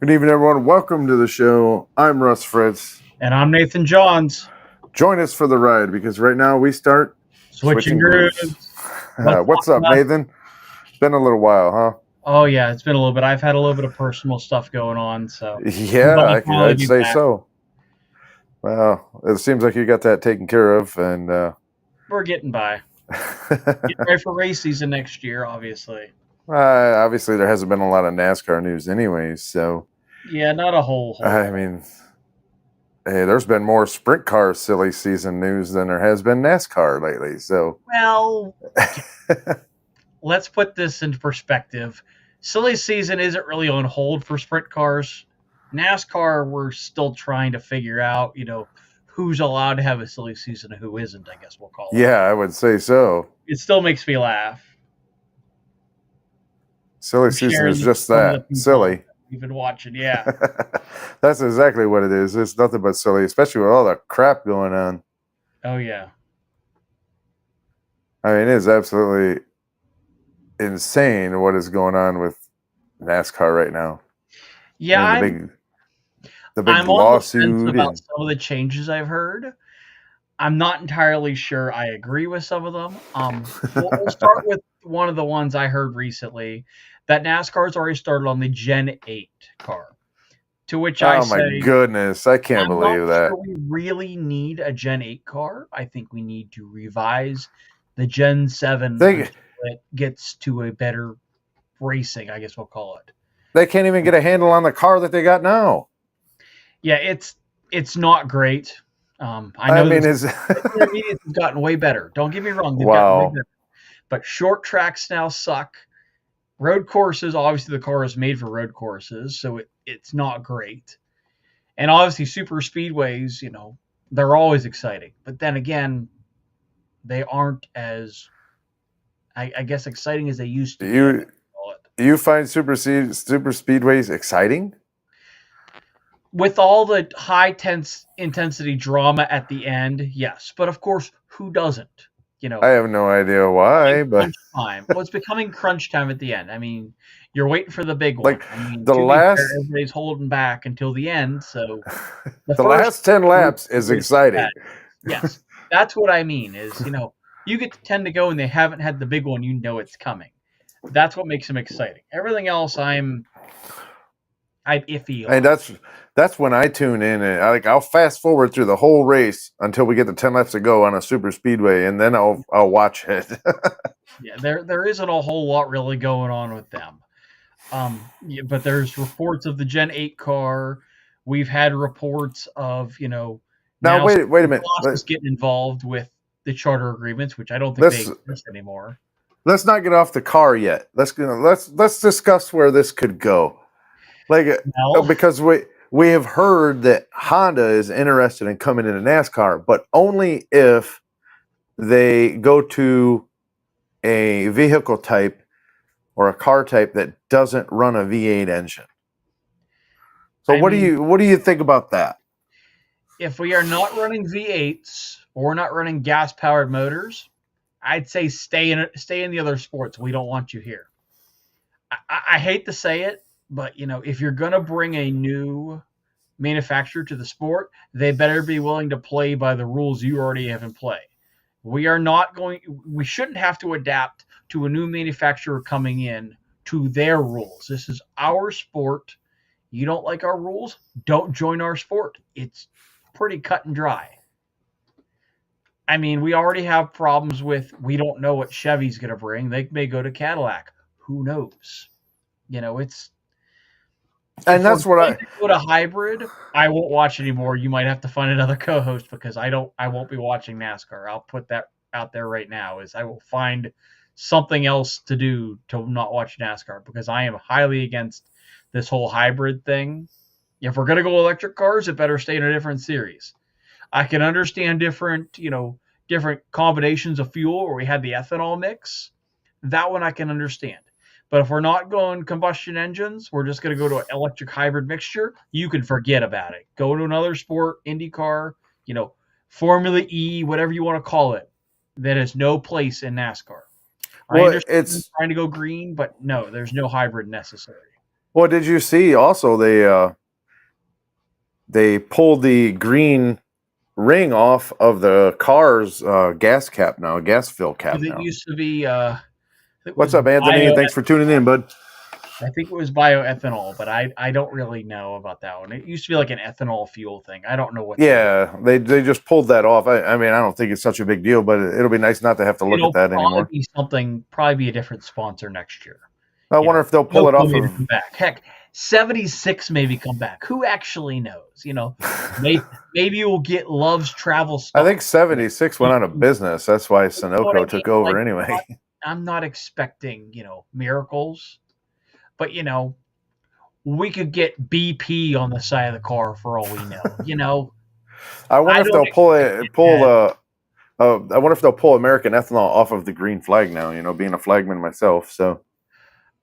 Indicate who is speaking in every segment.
Speaker 1: Good evening, everyone. Welcome to the show. I'm Russ Fritz.
Speaker 2: And I'm Nathan Johns.
Speaker 1: Join us for the ride because right now we start
Speaker 2: Switching
Speaker 1: switching grooves.
Speaker 2: grooves. Let's talk
Speaker 1: What's up,
Speaker 2: about.
Speaker 1: Nathan? Been a little while, huh?
Speaker 2: Oh yeah, it's been a little bit. I've had a little bit of personal stuff going on, so I'm
Speaker 1: Yeah,
Speaker 2: glad to finally
Speaker 1: I'd
Speaker 2: be
Speaker 1: say
Speaker 2: back.
Speaker 1: so. Well, it seems like you got that taken care of, and
Speaker 2: We're getting by. Getting ready for race season next year, obviously.
Speaker 1: obviously there hasn't been a lot of NASCAR news, anyways. So
Speaker 2: Yeah, not a whole
Speaker 1: I
Speaker 2: lot.
Speaker 1: mean, hey, there's been more sprint car silly season news than there has been NASCAR lately. So
Speaker 2: Well, let's put this into perspective. Silly season isn't really on hold for sprint cars. NASCAR, we're still trying to figure out, who's allowed to have a silly season and who isn't. I guess we'll call it.
Speaker 1: yeah, I would say so.
Speaker 2: It still makes me laugh.
Speaker 1: Silly
Speaker 2: I'm
Speaker 1: season is
Speaker 2: sharing
Speaker 1: just
Speaker 2: some of the
Speaker 1: that
Speaker 2: people
Speaker 1: silly.
Speaker 2: we've been watching. Yeah.
Speaker 1: That's exactly what it is. It's nothing but silly, especially with all the crap going on.
Speaker 2: Oh yeah.
Speaker 1: I mean, it is absolutely insane what is going on with NASCAR right now.
Speaker 2: Yeah,
Speaker 1: I mean,
Speaker 2: I'm
Speaker 1: the big
Speaker 2: I'm on the fence
Speaker 1: lawsuit
Speaker 2: about
Speaker 1: and
Speaker 2: some of the changes I've heard. I'm not entirely sure I agree with some of them. We'll start with one of the ones I heard recently that NASCAR's already started on the Gen 8 car. To which I
Speaker 1: oh my
Speaker 2: say,
Speaker 1: goodness, I can't
Speaker 2: I'm not
Speaker 1: believe
Speaker 2: sure
Speaker 1: that.
Speaker 2: we really need a Gen 8 car. I think we need to revise the Gen 7
Speaker 1: They
Speaker 2: until it gets to a better racing, I guess we'll call it.
Speaker 1: they can't even get a handle on the car that they got now.
Speaker 2: Yeah, it's not great. I
Speaker 1: I
Speaker 2: know
Speaker 1: mean,
Speaker 2: this
Speaker 1: is
Speaker 2: intermediates has gotten way better. Don't get me wrong, they've gotten way
Speaker 1: wow.
Speaker 2: better. But short tracks now suck. Road courses, obviously, the car is made for road courses, so it's not great. And obviously, super speedways, they're always exciting. But then again, they aren't as, I guess, exciting as they used to be. I guess
Speaker 1: You
Speaker 2: we'll call it.
Speaker 1: you find super speedways exciting?
Speaker 2: With all the high tense intensity drama at the end, yes. But of course, who doesn't? You
Speaker 1: I
Speaker 2: know,
Speaker 1: have no idea
Speaker 2: becoming
Speaker 1: why, but
Speaker 2: crunch time. Well, it's becoming crunch time at the end. I mean, you're waiting for the big one.
Speaker 1: like
Speaker 2: I mean,
Speaker 1: the
Speaker 2: to be fair,
Speaker 1: last
Speaker 2: everybody's holding back until the end. So the
Speaker 1: the
Speaker 2: first
Speaker 1: last 10
Speaker 2: group
Speaker 1: laps is
Speaker 2: is bad.
Speaker 1: exciting.
Speaker 2: Yes, that's what I mean. Is you get to 10 to go and they haven't had the big one. You know it's coming. That's what makes them exciting. Everything else, I'm iffy
Speaker 1: And
Speaker 2: on.
Speaker 1: that's when I tune in and I'll fast forward through the whole race until we get the 10 laps to go on a super speedway and then I'll watch it.
Speaker 2: Yeah, there isn't a whole lot really going on with them. Yeah, but there's reports of the Gen 8 car. We've had reports of,
Speaker 1: Now
Speaker 2: now
Speaker 1: wait a minute.
Speaker 2: Colossus getting involved with the charter agreements, which I don't think they
Speaker 1: Let's
Speaker 2: exist anymore.
Speaker 1: let's not get off the car yet. Let's discuss where this could go. Like
Speaker 2: Well,
Speaker 1: because we have heard that Honda is interested in coming into NASCAR, but only if they go to a vehicle type or a car type that doesn't run a V8 engine. So
Speaker 2: I mean,
Speaker 1: what do you think about that?
Speaker 2: if we are not running V8s or not running gas powered motors, I'd say stay in the other sports. We don't want you here. I hate to say it, but if you're gonna bring a new manufacturer to the sport, they better be willing to play by the rules you already have in play. We shouldn't have to adapt to a new manufacturer coming in to their rules. This is our sport. You don't like our rules? Don't join our sport. It's pretty cut and dry. I mean, we already have problems with we don't know what Chevy's going to bring. They may go to Cadillac. Who knows? It's
Speaker 1: And
Speaker 2: if we're
Speaker 1: that's what
Speaker 2: going to go to hybrid, I won't watch anymore. You might have to find another co-host because I won't be watching NASCAR. I'll put that out there right now is I will find something else to do to not watch NASCAR because I am highly against this whole hybrid thing. If we're going to go electric cars, it better stay in a different series. I can understand different combinations of fuel where we had the ethanol mix. That one I can understand. But if we're not going combustion engines, we're just going to go to an electric hybrid mixture. You can forget about it. Go to another sport, IndyCar, Formula E, whatever you want to call it. That has no place in NASCAR. I
Speaker 1: well
Speaker 2: understand
Speaker 1: it's
Speaker 2: trying to go green, but no, there's no hybrid necessary.
Speaker 1: Well, did you see also they pulled the green ring off of the car's gas cap now, gas fill cap
Speaker 2: Because it
Speaker 1: now.
Speaker 2: used to be it
Speaker 1: What's
Speaker 2: was
Speaker 1: up, Anthony? Thanks for tuning in, bud.
Speaker 2: I think it was bioethanol, but I don't really know about that one. It used to be like an ethanol fuel thing. I don't know what.
Speaker 1: Yeah, they just pulled that off. I mean, I don't think it's such a big deal, but it'll be nice not to have to look
Speaker 2: It'll
Speaker 1: at that
Speaker 2: probably
Speaker 1: anymore.
Speaker 2: be something. Probably be a different sponsor next year.
Speaker 1: I wonder if they'll pull it off
Speaker 2: Maybe
Speaker 1: of.
Speaker 2: come back. Heck, 76 maybe come back. Who actually knows? Maybe we'll get Love's Travel
Speaker 1: I
Speaker 2: Stock.
Speaker 1: think 76 went out of business. That's why Sunoco took over
Speaker 2: Like,
Speaker 1: anyway.
Speaker 2: I'm not expecting miracles, but we could get BP on the side of the car for all we know.
Speaker 1: I wonder if they'll pull I wonder if they'll pull American ethanol off of the green flag now. Being a flagman myself, so.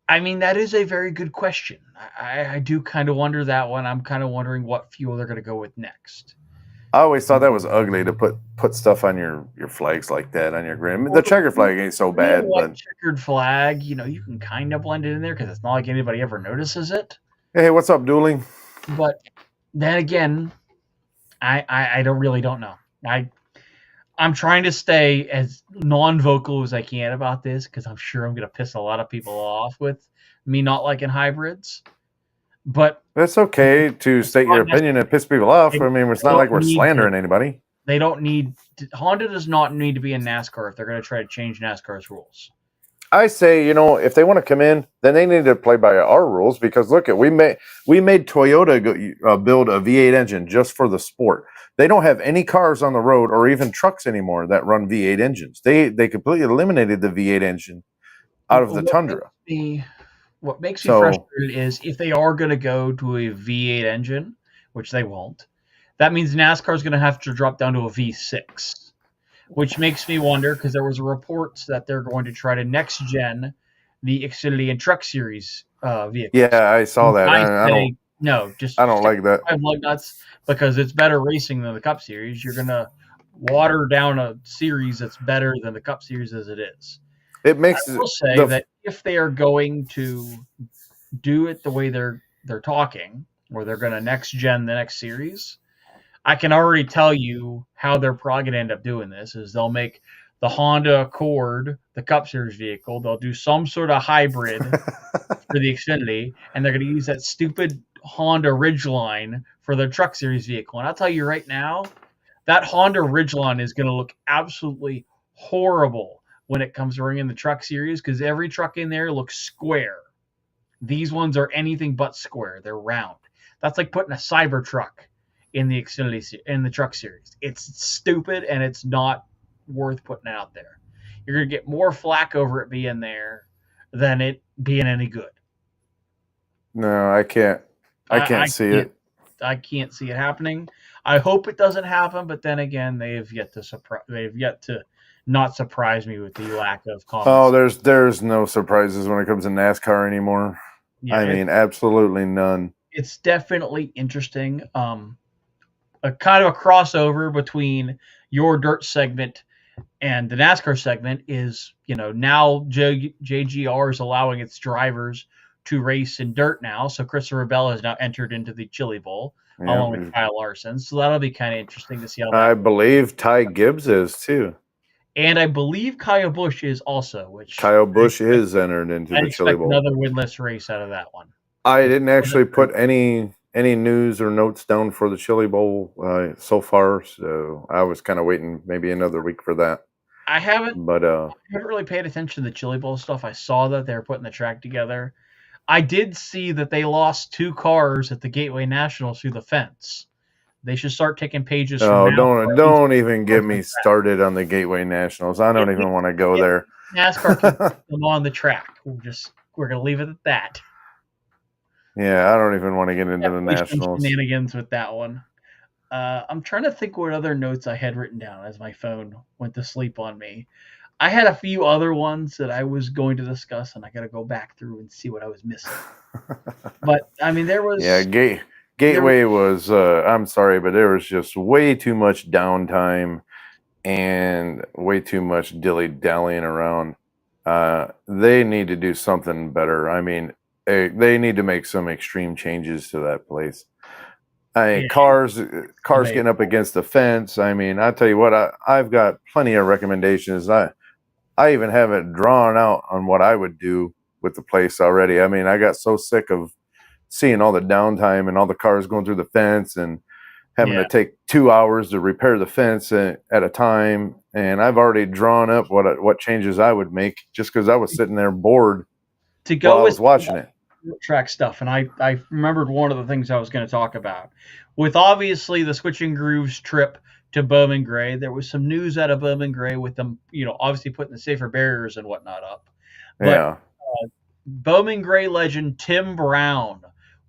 Speaker 2: I mean, that is a very good question. I do kind of wonder that one. I'm kind of wondering what fuel they're going to go with next.
Speaker 1: I always thought that was ugly to put stuff on your flags like that on your green. I mean, the checker flag ain't so bad, but
Speaker 2: checkered flag, you can kind of blend it in there because it's not like anybody ever notices it.
Speaker 1: Hey, what's up, Dueling?
Speaker 2: But then again, I don't know. I'm trying to stay as non-vocal as I can about this because I'm sure I'm going to piss a lot of people off with me not liking hybrids. But
Speaker 1: it's okay to state your opinion and piss people off. I mean, it's not like we're slandering anybody.
Speaker 2: They don't need Honda does not need to be in NASCAR if they're going to try to change NASCAR's rules.
Speaker 1: I say, if they want to come in, then they need to play by our rules because look, we made Toyota build a V8 engine just for the sport. They don't have any cars on the road or even trucks anymore that run V8 engines. They completely eliminated the V8 engine out of the Tundra.
Speaker 2: What makes me frustrated is if they are going to go to a V8 engine, which they won't, that means NASCAR is going to have to drop down to a V6, which makes me wonder because there was reports that they're going to try to next gen the Xfinity and Truck Series vehicles.
Speaker 1: Yeah, I saw that. I don't like that.
Speaker 2: Lug nuts because it's better racing than the Cup Series. You're going to water down a series that's better than the Cup Series as it is.
Speaker 1: It makes.
Speaker 2: I will say that if they are going to do it the way they're talking, or they're going to next gen the next series, I can already tell you how they're probably going to end up doing this. Is they'll make the Honda Accord the Cup Series vehicle. They'll do some sort of hybrid for the Xfinity, and they're going to use that stupid Honda Ridgeline for their Truck Series vehicle. And I'll tell you right now, that Honda Ridgeline is going to look absolutely horrible when it comes to running the Truck Series because every truck in there looks square. These ones are anything but square. They're round. That's like putting a Cybertruck in the Xfinity in the Truck Series. It's stupid and it's not worth putting out there. You're going to get more flack over it being there than it being any good.
Speaker 1: No, I can't. I can't see it.
Speaker 2: I can't see it happening. I hope it doesn't happen, but then again, they've yet to not surprise me with the lack of confidence.
Speaker 1: Oh, there's no surprises when it comes to NASCAR anymore. Yeah, I mean, absolutely none.
Speaker 2: It's definitely interesting. A kind of a crossover between your dirt segment and the NASCAR segment is, now JGR is allowing its drivers to race in dirt now. So Christopher Bell has now entered into the Chili Bowl along with Kyle Larson. So that'll be kind of interesting to see how that
Speaker 1: I believe Ty Gibbs is too.
Speaker 2: And I believe Kyle Busch is also, which
Speaker 1: Kyle Busch is entered into the Chili Bowl.
Speaker 2: Another winless race out of that one.
Speaker 1: I didn't actually put any news or notes down for the Chili Bowl so far, so I was kind of waiting maybe another week for that.
Speaker 2: I haven't
Speaker 1: haven't
Speaker 2: really paid attention to the Chili Bowl stuff. I saw that they were putting the track together. I did see that they lost 2 cars at the Gateway Nationals through the fence. They should start taking pages.
Speaker 1: Don't even get me started on the Gateway Nationals. I don't even want to go there.
Speaker 2: NASCAR keeps them on the track. We're gonna leave it at that.
Speaker 1: Yeah, I don't even want to get into the Nationals.
Speaker 2: Shenanigans with that one. I'm trying to think what other notes I had written down as my phone went to sleep on me. I had a few other ones that I was going to discuss, and I got to go back through and see what I was missing. But I mean, there was
Speaker 1: Gateway was. I'm sorry, but there was just way too much downtime and way too much dilly-dallying around. They need to do something better. I mean, they need to make some extreme changes to that place. I
Speaker 2: Yeah,
Speaker 1: mean, cars
Speaker 2: debate.
Speaker 1: getting up against the fence. I mean, I tell you what, I've got plenty of recommendations. I even have it drawn out on what I would do with the place already. I mean, I got so sick of seeing all the downtime and all the cars going through the fence and having
Speaker 2: Yeah.
Speaker 1: to take 2 hours to repair the fence at a time. And I've already drawn up what changes I would make just because I was sitting there bored
Speaker 2: To
Speaker 1: while
Speaker 2: go
Speaker 1: I
Speaker 2: with
Speaker 1: was watching it.
Speaker 2: track stuff, and I remembered one of the things I was going to talk about. With obviously the Switching Grooves trip to Bowman Gray, there was some news out of Bowman Gray with them, obviously putting the safer barriers and whatnot up. But
Speaker 1: Yeah.
Speaker 2: Bowman Gray legend Tim Brown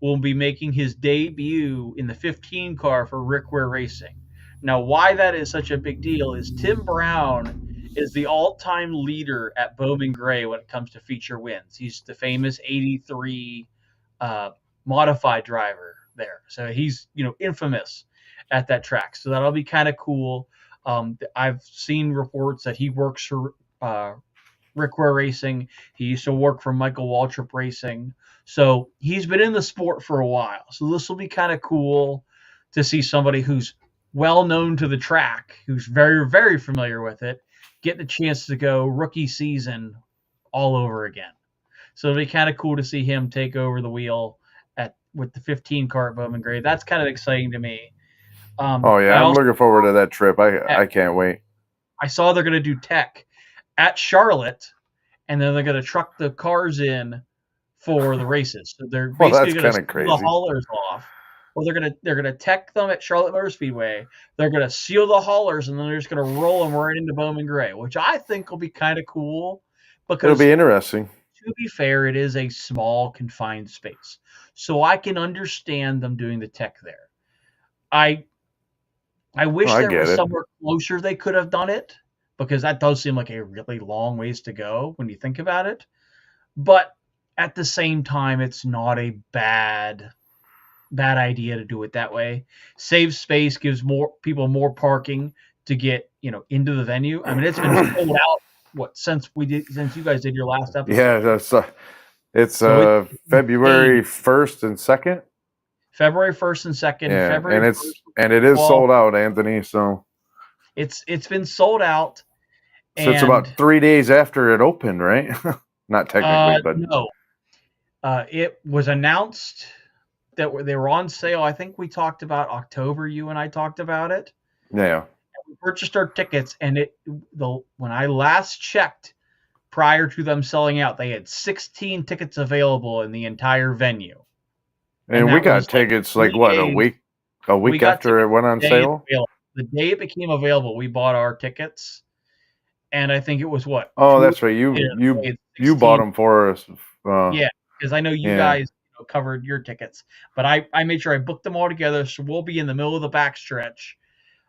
Speaker 2: will be making his debut in the 15 car for Rick Ware Racing. Now, why that is such a big deal is Tim Brown is the all-time leader at Bowman Gray when it comes to feature wins. He's the famous 83 modified driver there. So he's, infamous at that track. So that'll be kind of cool. I've seen reports that he works for Rick Ware Racing. He used to work for Michael Waltrip Racing. So he's been in the sport for a while. So this will be kind of cool to see somebody who's well known to the track, who's very, very familiar with it, get the chance to go rookie season all over again. So it'll be kind of cool to see him take over the wheel with the 15 car at Bowman Gray. That's kind of exciting to me.
Speaker 1: Oh yeah, I'm looking forward to that trip. I can't wait.
Speaker 2: I saw they're going to do tech at Charlotte, and then they're going to truck the cars in for the races. So they're basically going to seal the haulers off. Well, they're gonna tech them at Charlotte Motor Speedway. They're gonna seal the haulers, and then they're just gonna roll them right into Bowman Gray, which I think will be kind of cool. Because
Speaker 1: it'll be interesting.
Speaker 2: To be fair, it is a small, confined space, so I can understand them doing the tech there. I wish there was somewhere closer they could have done it, because that does seem like a really long ways to go when you think about it. But at the same time, it's not a bad idea to do it that way. Saves space, gives more people more parking to get into the venue. I mean, it's been sold out since you guys did your last episode.
Speaker 1: Yeah, it's February 1st and 2nd.
Speaker 2: February 1st and 2nd.
Speaker 1: Yeah,
Speaker 2: February
Speaker 1: and it is sold out, Anthony. So
Speaker 2: it's been sold out.
Speaker 1: So it's about 3 days after it opened, right? Not technically, but
Speaker 2: no. It was announced that they were on sale. I think we talked about October. You and I talked about it.
Speaker 1: Yeah.
Speaker 2: And we purchased our tickets, and when I last checked, prior to them selling out, they had 16 tickets available in the entire venue.
Speaker 1: And we got tickets a week after it went on sale.
Speaker 2: The day it became available, we bought our tickets, and I think it was what?
Speaker 1: Oh, that's right. You bought them for us.
Speaker 2: Yeah, because I know you guys covered your tickets, but I made sure I booked them all together, so we'll be in the middle of the backstretch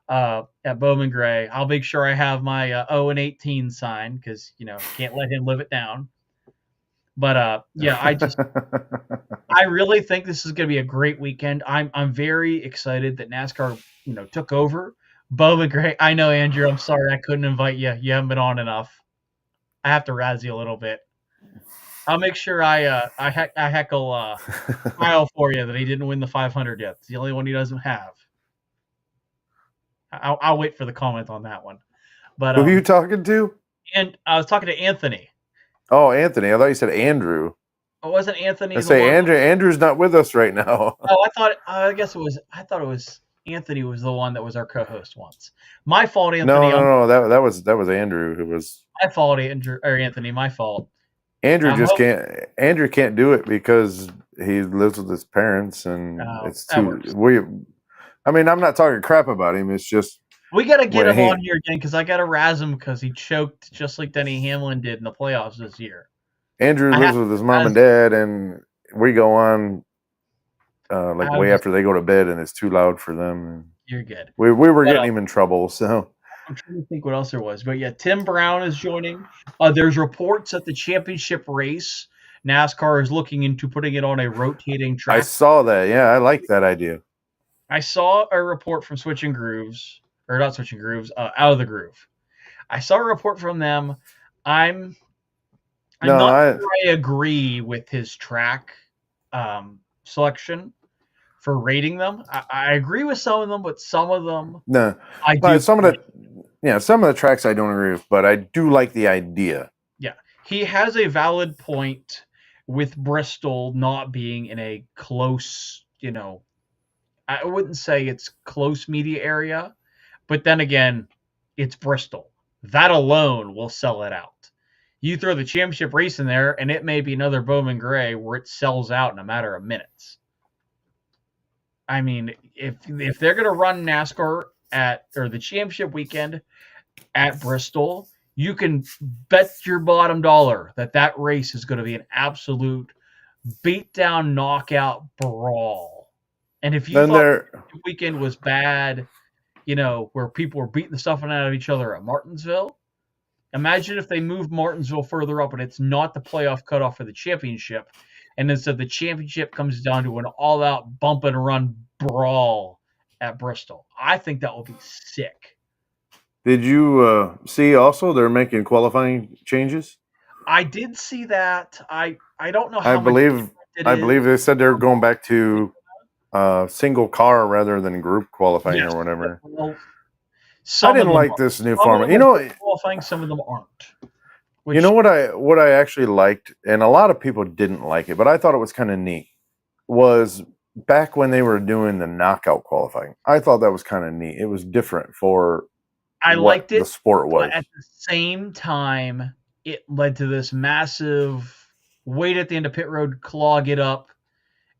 Speaker 2: at Bowman Gray. I'll make sure I have my 0-18 sign, because can't let him live it down. But I really think this is going to be a great weekend. I'm very excited that NASCAR took over Bowman Gray. I know, Andrew, I'm sorry I couldn't invite you. You haven't been on enough. I have to razz you a little bit. I'll make sure I heckle Kyle for you that he didn't win the 500 yet. It's the only one he doesn't have. I'll wait for the comment on that one. But
Speaker 1: who are you talking to?
Speaker 2: And I was talking to Anthony.
Speaker 1: Oh, Anthony. I thought you said Andrew.
Speaker 2: Oh, wasn't Anthony?
Speaker 1: I say Andrew's not with us right now.
Speaker 2: Oh, I thought it was Anthony was the one that was our co-host once. My fault, Anthony.
Speaker 1: No. That was Andrew who was.
Speaker 2: My fault, Anthony. My fault.
Speaker 1: Andrew Andrew can't do it because he lives with his parents, and it's too. I mean, I'm not talking crap about him. It's just
Speaker 2: we got to get him on here again, because I got to razz him because he choked just like Denny Hamlin did in the playoffs this year.
Speaker 1: Andrew lives with his mom and dad, and we go on way after they go to bed, and it's too loud for them.
Speaker 2: You're good.
Speaker 1: We were getting him in trouble, so.
Speaker 2: I'm trying to think what else there was. But yeah, Tim Brown is joining. There's reports that the championship race, NASCAR is looking into putting it on a rotating track.
Speaker 1: I saw that. Yeah, I like that idea.
Speaker 2: I saw a report from Switching Grooves, or not Switching Grooves, Out of the Groove. I saw a report from them. I'm I'm
Speaker 1: No,
Speaker 2: not
Speaker 1: I
Speaker 2: sure I agree with his track selection for rating them. I agree with some of them, but some of them
Speaker 1: no,
Speaker 2: I do.
Speaker 1: some of the tracks I don't agree with, but I do like the idea.
Speaker 2: Yeah, he has a valid point with Bristol not being in a close, I wouldn't say it's close media area, but then again, it's Bristol. That alone will sell it out. You throw the championship race in there, and it may be another Bowman Gray where it sells out in a matter of minutes. I mean, if they're going to run NASCAR or the championship weekend at Bristol, you can bet your bottom dollar that race is going to be an absolute beatdown, knockout brawl. And if you
Speaker 1: Then
Speaker 2: thought
Speaker 1: there,
Speaker 2: the weekend was bad, where people were beating the stuff out of each other at Martinsville, imagine if they moved Martinsville further up and it's not the playoff cutoff for the championship, and instead the championship comes down to an all-out bump and run brawl at Bristol. I think that will be sick.
Speaker 1: did you see also they're making qualifying changes?
Speaker 2: I did see that. I don't know
Speaker 1: I
Speaker 2: how much
Speaker 1: believe
Speaker 2: it
Speaker 1: I
Speaker 2: is.
Speaker 1: believe they said they're going back to single car rather than group qualifying
Speaker 2: Yes.
Speaker 1: or whatever.
Speaker 2: Well,
Speaker 1: I didn't like this new format.
Speaker 2: Qualifying, some of them aren't.
Speaker 1: You know what I actually liked, and a lot of people didn't like it, but I thought it was kind of neat, was back when they were doing the knockout qualifying. I thought that was kind of neat. It was different for
Speaker 2: I liked it.
Speaker 1: The sport was.
Speaker 2: But at the same time, it led to this massive wait at the end of pit road, clog it up,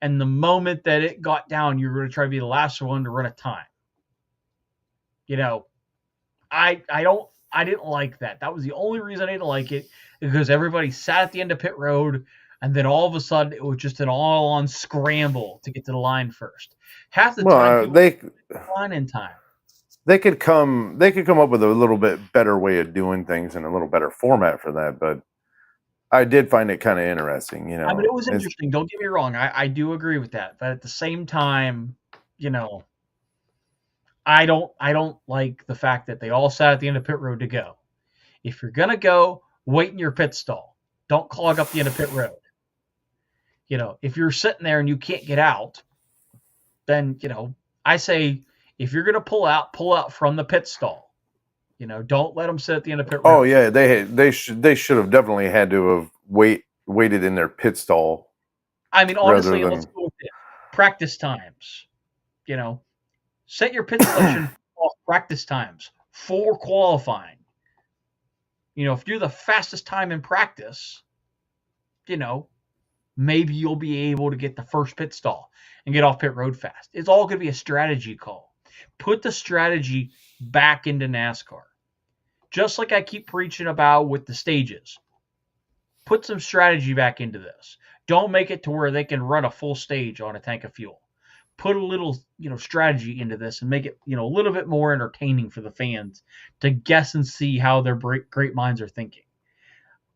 Speaker 2: and the moment that it got down, you were going to try to be the last one to run a time. I didn't like that. That was the only reason I didn't like it, because everybody sat at the end of pit road, and then all of a sudden it was just an all-on scramble to get to the line first. Half the time,
Speaker 1: they
Speaker 2: line in time.
Speaker 1: They could come up with a little bit better way of doing things and a little better format for that, but I did find it kind of interesting.
Speaker 2: I mean, it was interesting. Don't get me wrong. I do agree with that, but at the same time, I don't like the fact that they all sat at the end of pit road to go. If you're gonna go, wait in your pit stall. Don't clog up the end of pit road. If you're sitting there and you can't get out, then I say if you're gonna pull out from the pit stall. Don't let them sit at the end of pit road.
Speaker 1: Oh yeah, they should have definitely had to have waited in their pit stall.
Speaker 2: I mean, honestly, let's go with it. Practice times. Set your pit selection off practice times for qualifying. If you're the fastest time in practice, maybe you'll be able to get the first pit stall and get off pit road fast. It's all going to be a strategy call. Put the strategy back into NASCAR. Just like I keep preaching about with the stages. Put some strategy back into this. Don't make it to where they can run a full stage on a tank of fuel. Put a little, strategy into this and make it, a little bit more entertaining for the fans to guess and see how their great minds are thinking.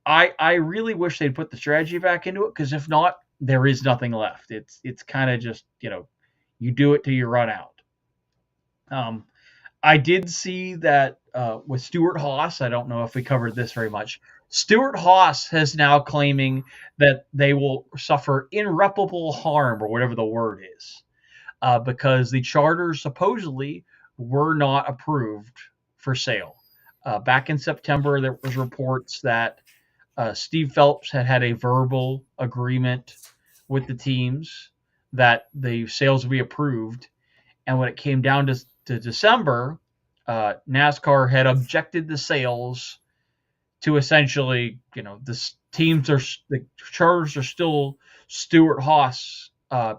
Speaker 2: I really wish they'd put the strategy back into it, because if not, there is nothing left. It's kind of just, you do it till you run out. I did see that with Stewart-Haas, I don't know if we covered this very much. Stewart-Haas is now claiming that they will suffer irreparable harm, or whatever the word is. Because the charters supposedly were not approved for sale. Back in September, there was reports that Steve Phelps had a verbal agreement with the teams that the sales would be approved. And when it came down to December, NASCAR had objected the sales to essentially, the charters are still Stewart-Haas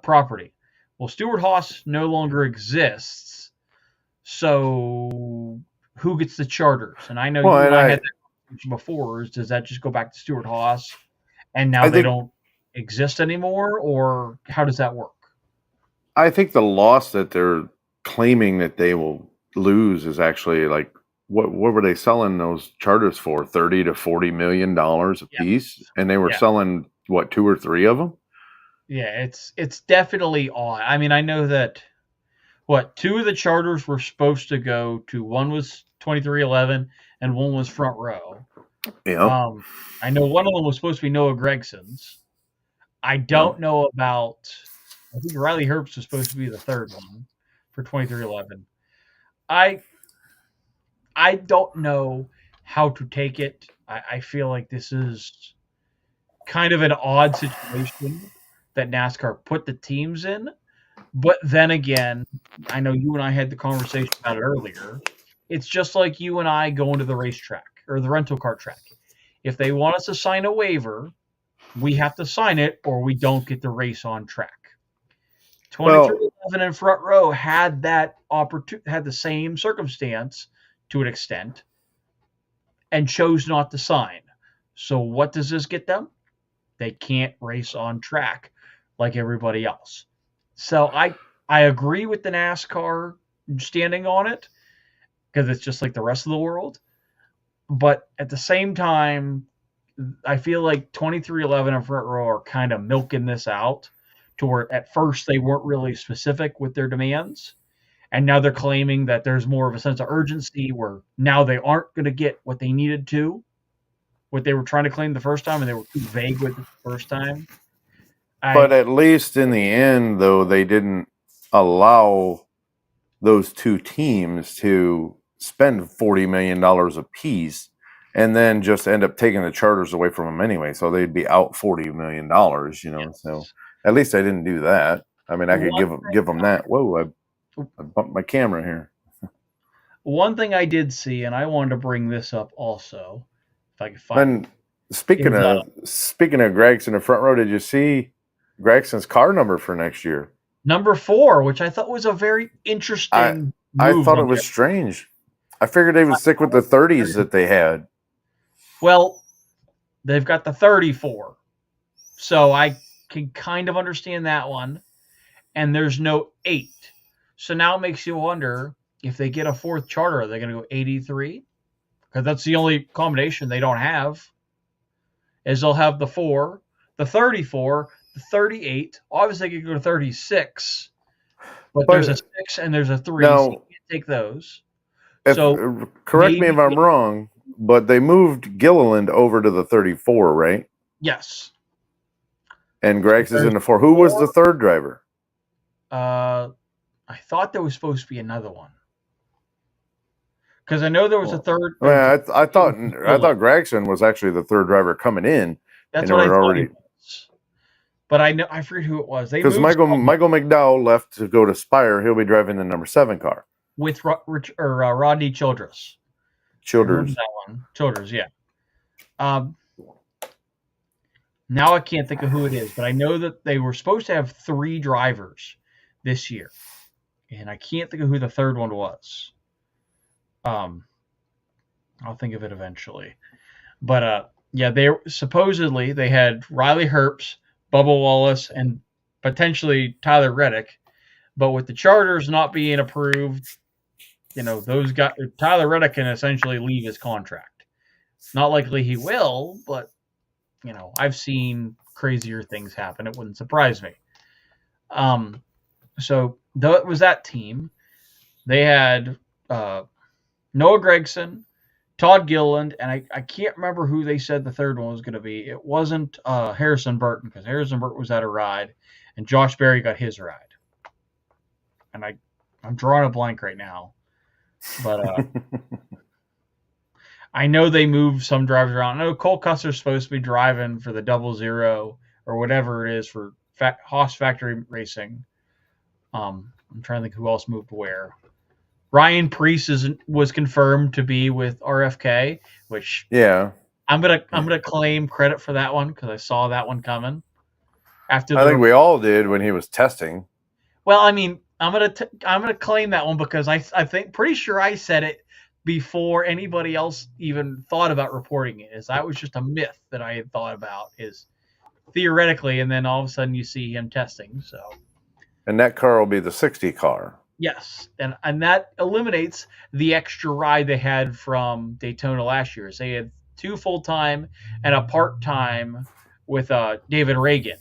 Speaker 2: property. Well, Stewart-Haas no longer exists, so who gets the charters? And I know you and I had that conversation before. Does that just go back to Stewart-Haas, and now they don't exist anymore, or how does that work?
Speaker 1: I think the loss that they're claiming that they will lose is actually like, what were they selling those charters for? $30 to $40 million a piece, and they were selling what, 2 or 3 of them?
Speaker 2: Yeah, it's definitely odd. I mean, I know that 2 of the charters were supposed to go to, one was 2311 and one was Front Row.
Speaker 1: Yeah.
Speaker 2: I know one of them was supposed to be Noah Gregson's. I
Speaker 1: Yeah.
Speaker 2: don't know about. I think Riley Herbst was supposed to be the third one for 2311. I I don't know how to take it. I feel like this is kind of an odd situation that NASCAR put the teams in. But then again, I know you and I had the conversation about it earlier. It's just like you and I going to the racetrack or the rental car track. If they want us to sign a waiver, we have to sign it or we don't get the race on track.
Speaker 1: Well,
Speaker 2: 2311 and Front Row had that opportunity, had the same circumstance to an extent, and chose not to sign. So what does this get them? They can't race on track like everybody else. So I agree with the NASCAR standing on it because it's just like the rest of the world. But at the same time, I feel like 2311 and Front Row are kind of milking this out to where at first they weren't really specific with their demands. And now they're claiming that there's more of a sense of urgency where now they aren't going to get what they needed to, what they were trying to claim the first time, and they were too vague with it the first time.
Speaker 1: but
Speaker 2: I
Speaker 1: at least in the end, though, they didn't allow those two teams to spend $40 million a piece and then just end up taking the charters away from them anyway. So they'd be out $40 million, So at least I didn't do that. I mean, I could give them that. Whoa, I bumped my camera here.
Speaker 2: One thing I did see, and I wanted to bring this up also, if I could find.
Speaker 1: And speaking of Gregson in Front Row, did you see Gregson's car number for next year?
Speaker 2: Number 4, which I thought was a very interesting
Speaker 1: I
Speaker 2: move.
Speaker 1: thought it was strange. I figured they would stick with the 30s that they had.
Speaker 2: Well, they've got the 34, so I can kind of understand that one. And there's no 8, so now it makes you wonder if they get a 4th charter, are they going to go 83? Because that's the only combination they don't have. Is they'll have the 4, the 34, the 38. Obviously, they could go to 36, but there's a 6 and there's a 3.
Speaker 1: Now,
Speaker 2: so you can't take those. So
Speaker 1: correct me if I'm wrong, but they moved Gilliland over to the 34, right?
Speaker 2: Yes.
Speaker 1: And Gregs is in the 4. Who was the third driver?
Speaker 2: I thought there was supposed to be another one. Because I know there was a third.
Speaker 1: Well, I thought Gregson was actually the third driver coming in.
Speaker 2: That's what I thought it was. But I forget who it was.
Speaker 1: Because Michael McDowell left to go to Spire. He'll be driving the number 7 car
Speaker 2: with Rodney Childress.
Speaker 1: Childers,
Speaker 2: yeah. Now I can't think of who it is, but I know that they were supposed to have 3 drivers this year, and I can't think of who the third one was. I'll think of it eventually. But yeah, they had Riley Herbst, Bubba Wallace, and potentially Tyler Reddick. But with the charters not being approved, those guys, Tyler Reddick can essentially leave his contract. Not likely he will, but I've seen crazier things happen. It wouldn't surprise me. So it was that team. They had Noah Gragson, Todd Gilliland, and I can't remember who they said the third one was going to be. It wasn't Harrison Burton, because Harrison Burton was at a ride, and Josh Berry got his ride. And I'm drawing a blank right now. But I know they moved some drivers around. I know Cole Custer's supposed to be driving for the 00 or whatever it is for Haas Factory Racing. I'm trying to think who else moved where. Ryan Preece was confirmed to be with RFK, which I'm gonna claim credit for that one because I saw that one coming.
Speaker 1: I think we all did when he was testing.
Speaker 2: Well, I mean, I'm gonna claim that one because I think pretty sure I said it before anybody else even thought about reporting it. Is that was just a myth that I had thought about is theoretically, and then all of a sudden you see him testing. So,
Speaker 1: and that car will be the 60 car.
Speaker 2: Yes, and that eliminates the extra ride they had from Daytona last year. So they had 2 full-time and a part-time with David Reagan.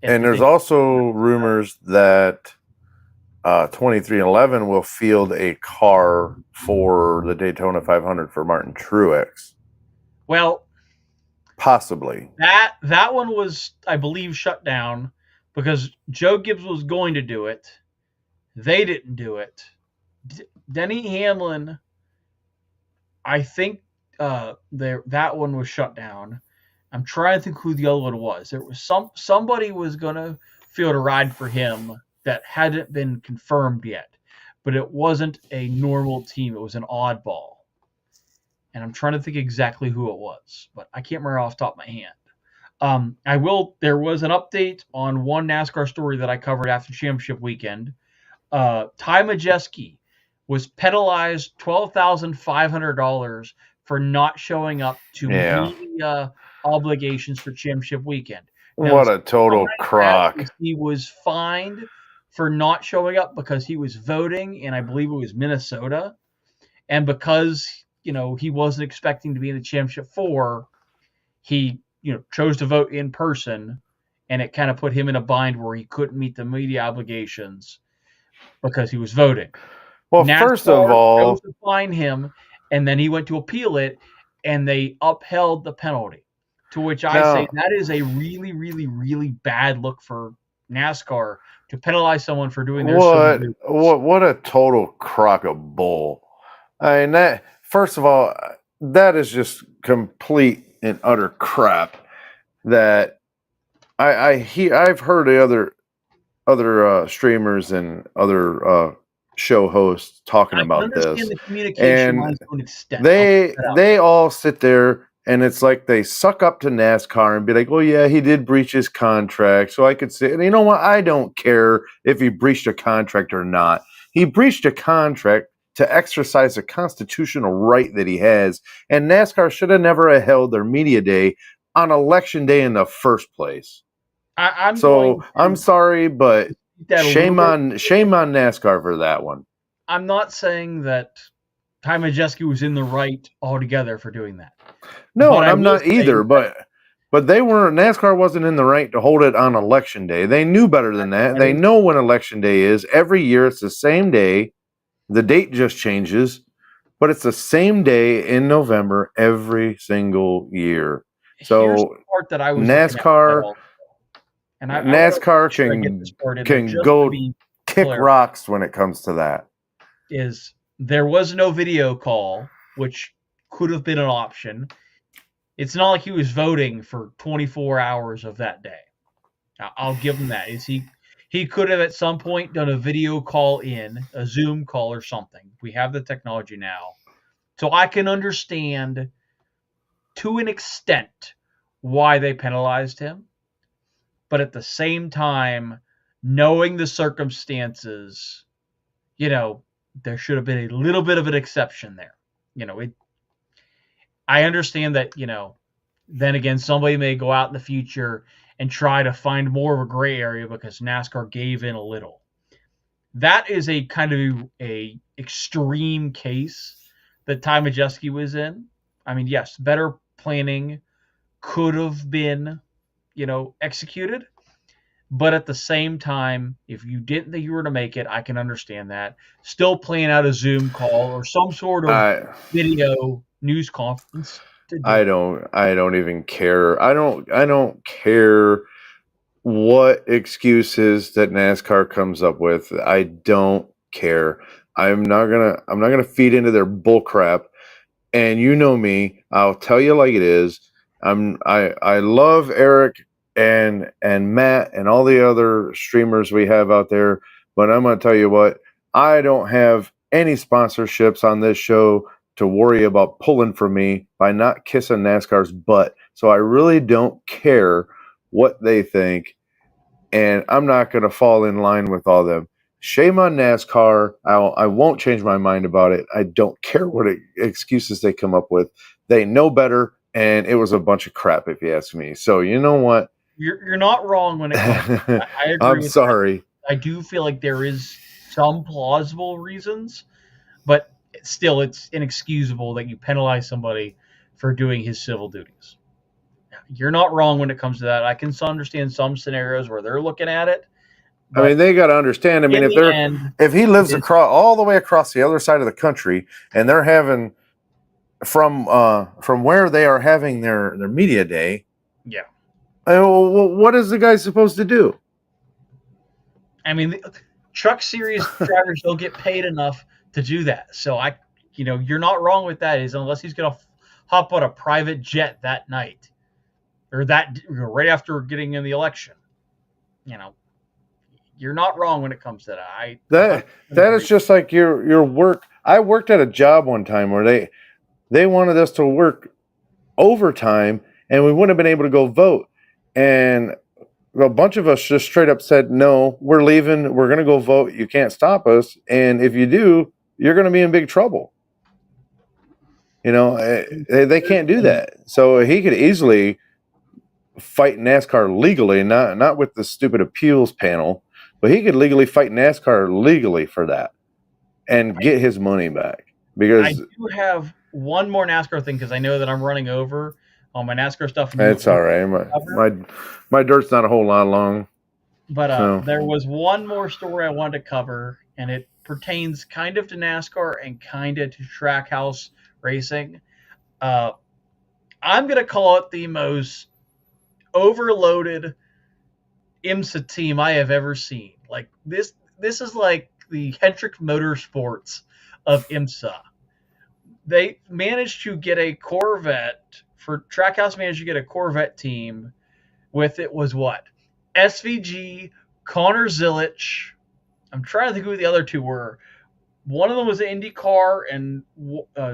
Speaker 1: And there's also rumors that 2311 will field a car for the Daytona 500 for Martin Truex.
Speaker 2: Well,
Speaker 1: Possibly.
Speaker 2: that one was, I believe, shut down because Joe Gibbs was going to do it. They didn't do it. Denny Hamlin, I think that one was shut down. I'm trying to think who the other one was. There was somebody was gonna field a ride for him that hadn't been confirmed yet, but it wasn't a normal team. It was an oddball, and I'm trying to think exactly who it was, but I can't remember off the top of my hand. I will. There was an update on one NASCAR story that I covered after championship weekend. Ty Majeski was penalized $12,500 for not showing up to media obligations for championship weekend. Now,
Speaker 1: what a total crock.
Speaker 2: he was fined for not showing up because he was voting in, I believe it was Minnesota, and because he wasn't expecting to be in the championship 4, he chose to vote in person, and it kind of put him in a bind where he couldn't meet the media obligations because he was voting.
Speaker 1: Well, NASCAR first of all,
Speaker 2: chose to fine him, and then he went to appeal it, and they upheld the penalty. To which I say that is a really, really, really bad look for NASCAR to penalize someone for doing their
Speaker 1: what a total crock of bull. I mean, that first of all, that is just complete and utter crap. That I've heard the other streamers and other show hosts talking about this,
Speaker 2: the communication
Speaker 1: and to an extent. They all sit there, and it's like they suck up to NASCAR and be like, "Oh yeah, he did breach his contract." So I could say, and you know what? I don't care if he breached a contract or not. He breached a contract to exercise a constitutional right that he has, and NASCAR should have never held their media day on election day in the first place. I'm sorry, but shame on NASCAR for that one.
Speaker 2: I'm not saying that Ty Majeski was in the right altogether for doing that.
Speaker 1: No, and I'm not either. But NASCAR wasn't in the right to hold it on election day. They knew better than that. They know when election day is. Every year it's the same day. The date just changes, but it's the same day in November every single year. So
Speaker 2: here's the part that I was
Speaker 1: NASCAR. And NASCAR can go kick rocks when it comes to that.
Speaker 2: There was no video call, which could have been an option. It's not like he was voting for 24 hours of that day. I'll give him that. He could have at some point done a video call in, a Zoom call or something. We have the technology now. So I can understand to an extent why they penalized him. But at the same time, knowing the circumstances, there should have been a little bit of an exception there. I understand that, then again, somebody may go out in the future and try to find more of a gray area because NASCAR gave in a little. That is a kind of a extreme case that Ty Majeski was in. I mean, yes, better planning could have been executed. But at the same time, if you didn't think you were to make it, I can understand that. Still playing out a Zoom call or some sort of video news conference.
Speaker 1: I don't even care. I don't care what excuses that NASCAR comes up with. I don't care. I'm not gonna feed into their bull crap. And you know me, I'll tell you like it is. I love Eric and Matt and all the other streamers we have out there, but I'm going to tell you what, I don't have any sponsorships on this show to worry about pulling from me by not kissing NASCAR's butt. So I really don't care what they think, and I'm not going to fall in line with all them. Shame on NASCAR. I won't change my mind about it. I don't care what excuses they come up with. They know better, and it was a bunch of crap if you ask me. So you know what?
Speaker 2: You're not wrong when it comes. I agree.
Speaker 1: I'm sorry.
Speaker 2: I do feel like there is some plausible reasons, but still, it's inexcusable that you penalize somebody for doing his civil duties. You're not wrong when it comes to that. I can understand some scenarios where they're looking at it.
Speaker 1: I mean, they got to understand. I mean, if he lives all the way across the other side of the country, and they're having from where they are having their media day.
Speaker 2: Yeah.
Speaker 1: What is the guy supposed to do?
Speaker 2: I mean, the truck series drivers don't get paid enough to do that. So you're not wrong with that. Is unless he's gonna hop on a private jet that night or that right after getting in the election. You're not wrong when it comes to that.
Speaker 1: That is just like your work. I worked at a job one time where they wanted us to work overtime, and we wouldn't have been able to go vote. And a bunch of us just straight up said, "No, we're leaving. We're going to go vote. You can't stop us. And if you do, you're going to be in big trouble." They can't do that. So he could easily fight NASCAR legally, not with the stupid appeals panel, but he could legally fight NASCAR legally for that and get his money back. Because
Speaker 2: I do have one more NASCAR thing because I know that I'm running over on my NASCAR stuff.
Speaker 1: It's all right. My dirt's not a whole lot long.
Speaker 2: But there was one more story I wanted to cover, and it pertains kind of to NASCAR and kind of to Trackhouse racing. I'm going to call it the most overloaded IMSA team I have ever seen. Like this is like the Hendrick Motorsports of IMSA. They managed to get a Corvette Trackhouse managed to get a Corvette team with it was what? SVG, Connor Zilich. I'm trying to think who the other two were. One of them was an IndyCar and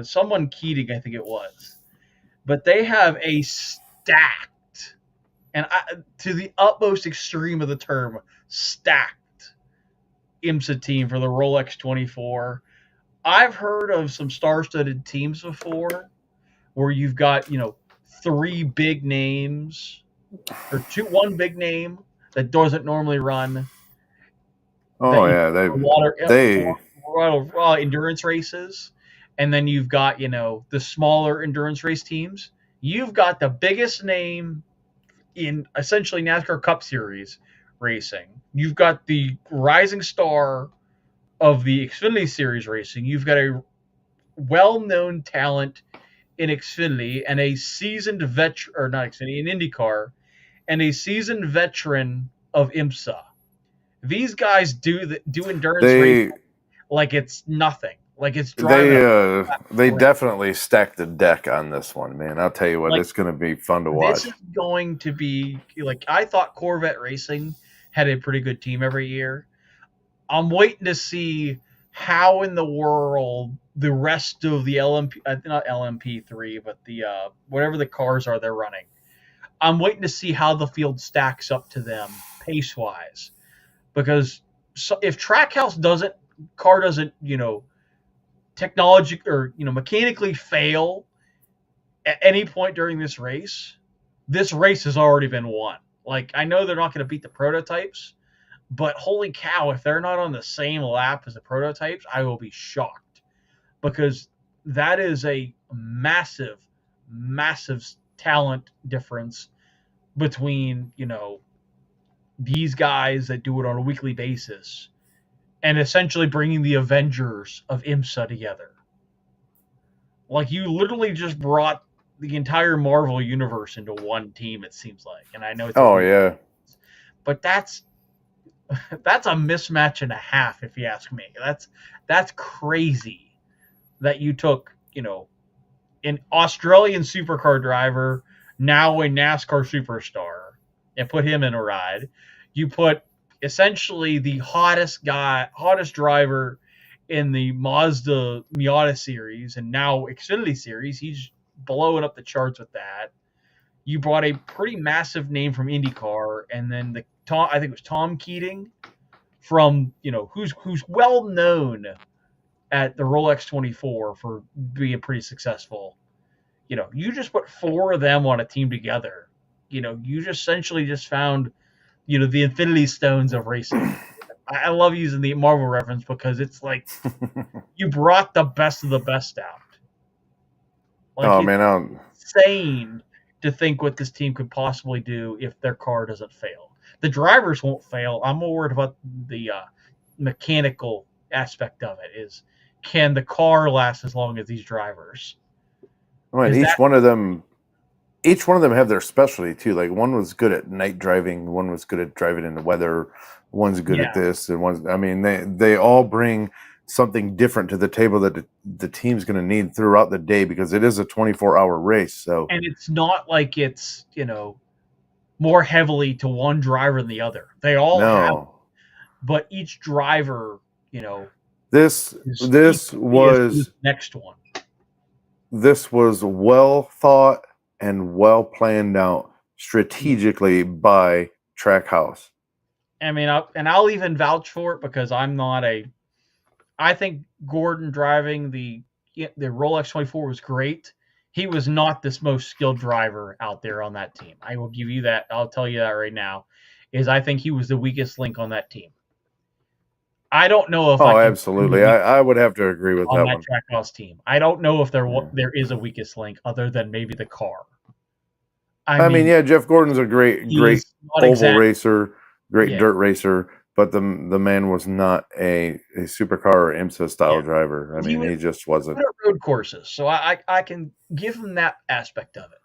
Speaker 2: someone Keating, I think it was. But they have a stacked, and to the utmost extreme of the term, stacked IMSA team for the Rolex 24. I've heard of some star-studded teams before where you've got, three big names or one big name that doesn't normally run.
Speaker 1: Oh yeah, they
Speaker 2: endurance races, and then you've got the smaller endurance race teams. You've got the biggest name in essentially NASCAR Cup Series racing. You've got the rising star of the Xfinity Series racing. You've got a well-known talent in Xfinity and a seasoned veteran, or not Xfinity, in IndyCar, and a seasoned veteran of IMSA. These guys do endurance racing like it's nothing. Like it's driving.
Speaker 1: They definitely stacked the deck on this one, man. I'll tell you what, it's going to be fun to watch.
Speaker 2: This is going to be I thought Corvette Racing had a pretty good team every year. I'm waiting to see how in the world the rest of the LMP, not LMP3, but the whatever the cars are they're running. I'm waiting to see how the field stacks up to them pace-wise. Because if Trackhouse doesn't technology or mechanically fail at any point during this race has already been won. Like, I know they're not going to beat the prototypes, but holy cow, if they're not on the same lap as the prototypes, I will be shocked, because that is a massive talent difference between these guys that do it on a weekly basis and essentially bringing the Avengers of IMSA together. Like, you literally just brought the entire Marvel universe into one team, it seems like. And I know it's but that's a mismatch and a half, if you ask me. That's crazy that you took, an Australian supercar driver, now a NASCAR superstar, and put him in a ride. You put essentially the hottest driver in the Mazda Miata series and now Xfinity series. He's blowing up the charts with that. You brought a pretty massive name from IndyCar, and then I think it was Tom Keating from, who's well known at the Rolex 24 for being pretty successful. You just put four of them on a team together. You just essentially just found, the Infinity Stones of racing. I love using the Marvel reference because it's like you brought the best of the best out. It's insane to think what this team could possibly do if their car doesn't fail. The drivers won't fail. I'm more worried about the mechanical aspect of it. Is can the car last as long as these drivers?
Speaker 1: Well, and
Speaker 2: Is
Speaker 1: each one of them have their specialty too. Like one was good at night driving, one was good at driving in the weather, one's good at this, and one's. I mean, they all bring something different to the table that the team's going to need throughout the day because it is a 24-hour race. So,
Speaker 2: and it's not like it's more heavily to one driver than the other. They all have,
Speaker 1: no,
Speaker 2: but each driver,
Speaker 1: this
Speaker 2: is
Speaker 1: was
Speaker 2: the next one.
Speaker 1: This was well thought and well planned out strategically by Trackhouse.
Speaker 2: I mean, I'll even vouch for it because I'm not a. I think Gordon driving the Rolex 24 was great. He was not this most skilled driver out there on that team. I will give you that. I'll tell you that right now. I think he was the weakest link on that team. I don't know if.
Speaker 1: Oh, absolutely. I would have to agree with that one.
Speaker 2: Trackhouse team. I don't know if there is a weakest link other than maybe the car.
Speaker 1: I mean, yeah, Jeff Gordon's a great oval racer, great dirt racer, but the man was not a supercar or IMSA style driver. I mean, he just wasn't.
Speaker 2: Road courses, so I can give him that aspect of it.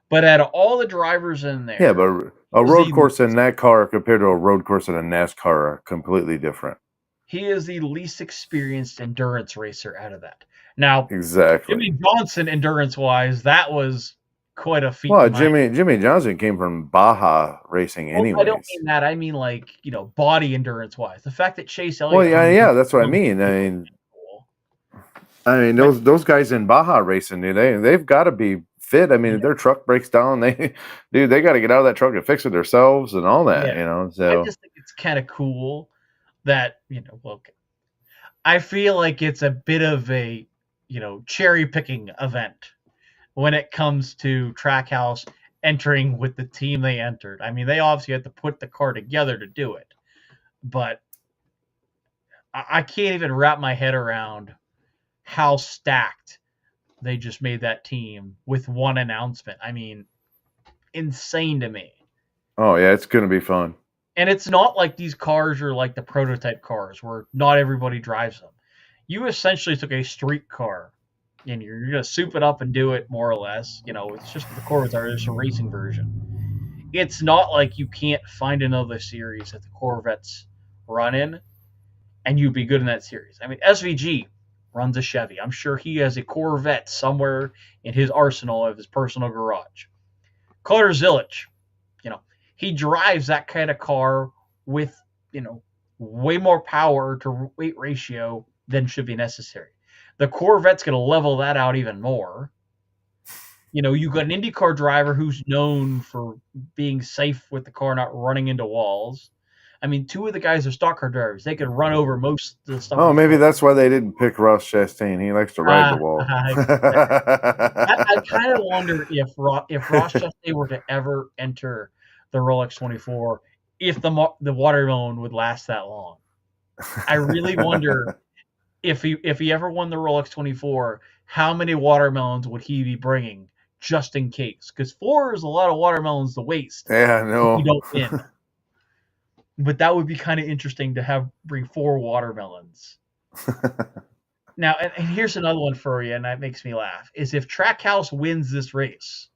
Speaker 2: But out of all the drivers in there,
Speaker 1: yeah, but a road course in that car compared to a road course in a NASCAR are completely different.
Speaker 2: He is the least experienced endurance racer out of that. Now,
Speaker 1: exactly,
Speaker 2: Jimmy Johnson, endurance-wise, that was quite a feat.
Speaker 1: Well, Jimmy Johnson came from Baja racing anyway.
Speaker 2: I don't mean that. I mean body endurance-wise. The fact that Chase Elliott.
Speaker 1: Well, yeah, that's what I mean. I mean, those guys in Baja racing, they've got to be fit. I mean, if their truck breaks down, they got to get out of that truck and fix it themselves and all that. So
Speaker 2: I just think it's kind of cool that I feel like it's a bit of a cherry picking event when it comes to Trackhouse entering with the team they entered. I mean, they obviously had to put the car together to do it, but I can't even wrap my head around how stacked they just made that team with one announcement. I mean, insane to me.
Speaker 1: Oh, yeah, it's going to be fun.
Speaker 2: And it's not like these cars are like the prototype cars where not everybody drives them. You essentially took a street car and you're going to soup it up and do it more or less. It's just the Corvettes are just a racing version. It's not like you can't find another series that the Corvettes run in and you'd be good in that series. I mean, SVG runs a Chevy. I'm sure he has a Corvette somewhere in his arsenal of his personal garage. Carter Zilisch, he drives that kind of car with, way more power to weight ratio than should be necessary. The Corvette's going to level that out even more. You've got an IndyCar driver who's known for being safe with the car not running into walls. I mean, two of the guys are stock car drivers. They could run over most of the stuff.
Speaker 1: Oh, maybe that's why they didn't pick Ross Chastain. He likes to ride the wall.
Speaker 2: I kind of wonder if Ross Chastain were to ever enter the Rolex 24, if the watermelon would last that long. I really wonder if he ever won the Rolex 24, how many watermelons would he be bringing just in case? Because 4 is a lot of watermelons to waste.
Speaker 1: Yeah, I know.
Speaker 2: If you don't win. But that would be kind of interesting to bring 4 watermelons. Now, and here's another one for you, and that makes me laugh, is if Trackhouse wins this race,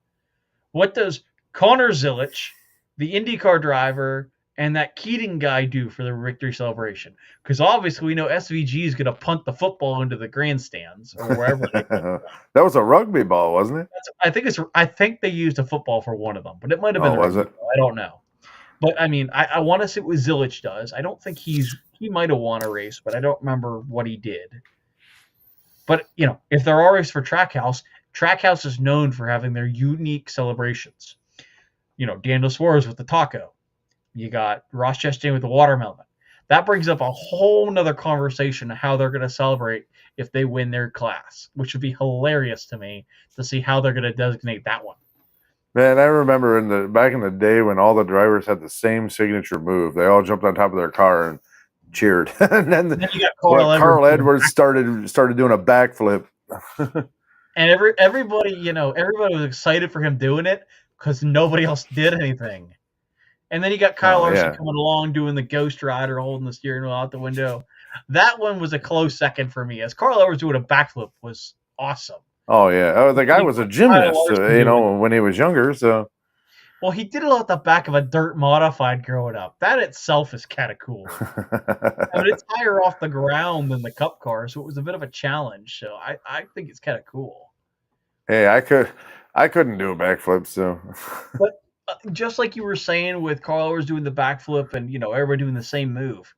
Speaker 2: what does Connor Zilisch, the IndyCar driver, and that Keating guy do for the victory celebration? Because obviously we know SVG is going to punt the football into the grandstands or wherever.
Speaker 1: That was a rugby ball, wasn't it?
Speaker 2: I think they used a football for one of them, but it might have been.
Speaker 1: Was it?
Speaker 2: I don't know. But I mean, I want to see what Zilisch does. I don't think he might have won a race, but I don't remember what he did. But if there are races for Trackhouse is known for having their unique celebrations. Daniel Suarez with the taco. You got Ross Chastain with the watermelon. That brings up a whole nother conversation of how they're going to celebrate if they win their class, which would be hilarious to me to see how they're going to designate that one.
Speaker 1: Man, I remember back in the day when all the drivers had the same signature move. They all jumped on top of their car and cheered. And then
Speaker 2: you got Carl
Speaker 1: Edwards started doing a backflip.
Speaker 2: And everybody was excited for him doing it because nobody else did anything. And then you got Kyle Larson coming along doing the Ghost Rider, holding the steering wheel out the window. That one was a close second for me, as Carl Edwards doing a backflip was awesome.
Speaker 1: Oh yeah. Oh, the guy was a gymnast,
Speaker 2: Larson
Speaker 1: when he was younger. So
Speaker 2: Well, he did it on the back of a dirt modified growing up. That itself is kind of cool. I mean, it's higher off the ground than the Cup car, so it was a bit of a challenge. So I think it's kind of cool.
Speaker 1: hey, I couldn't do a backflip, so
Speaker 2: But just like you were saying with Carl Edwards doing the backflip and everybody doing the same move,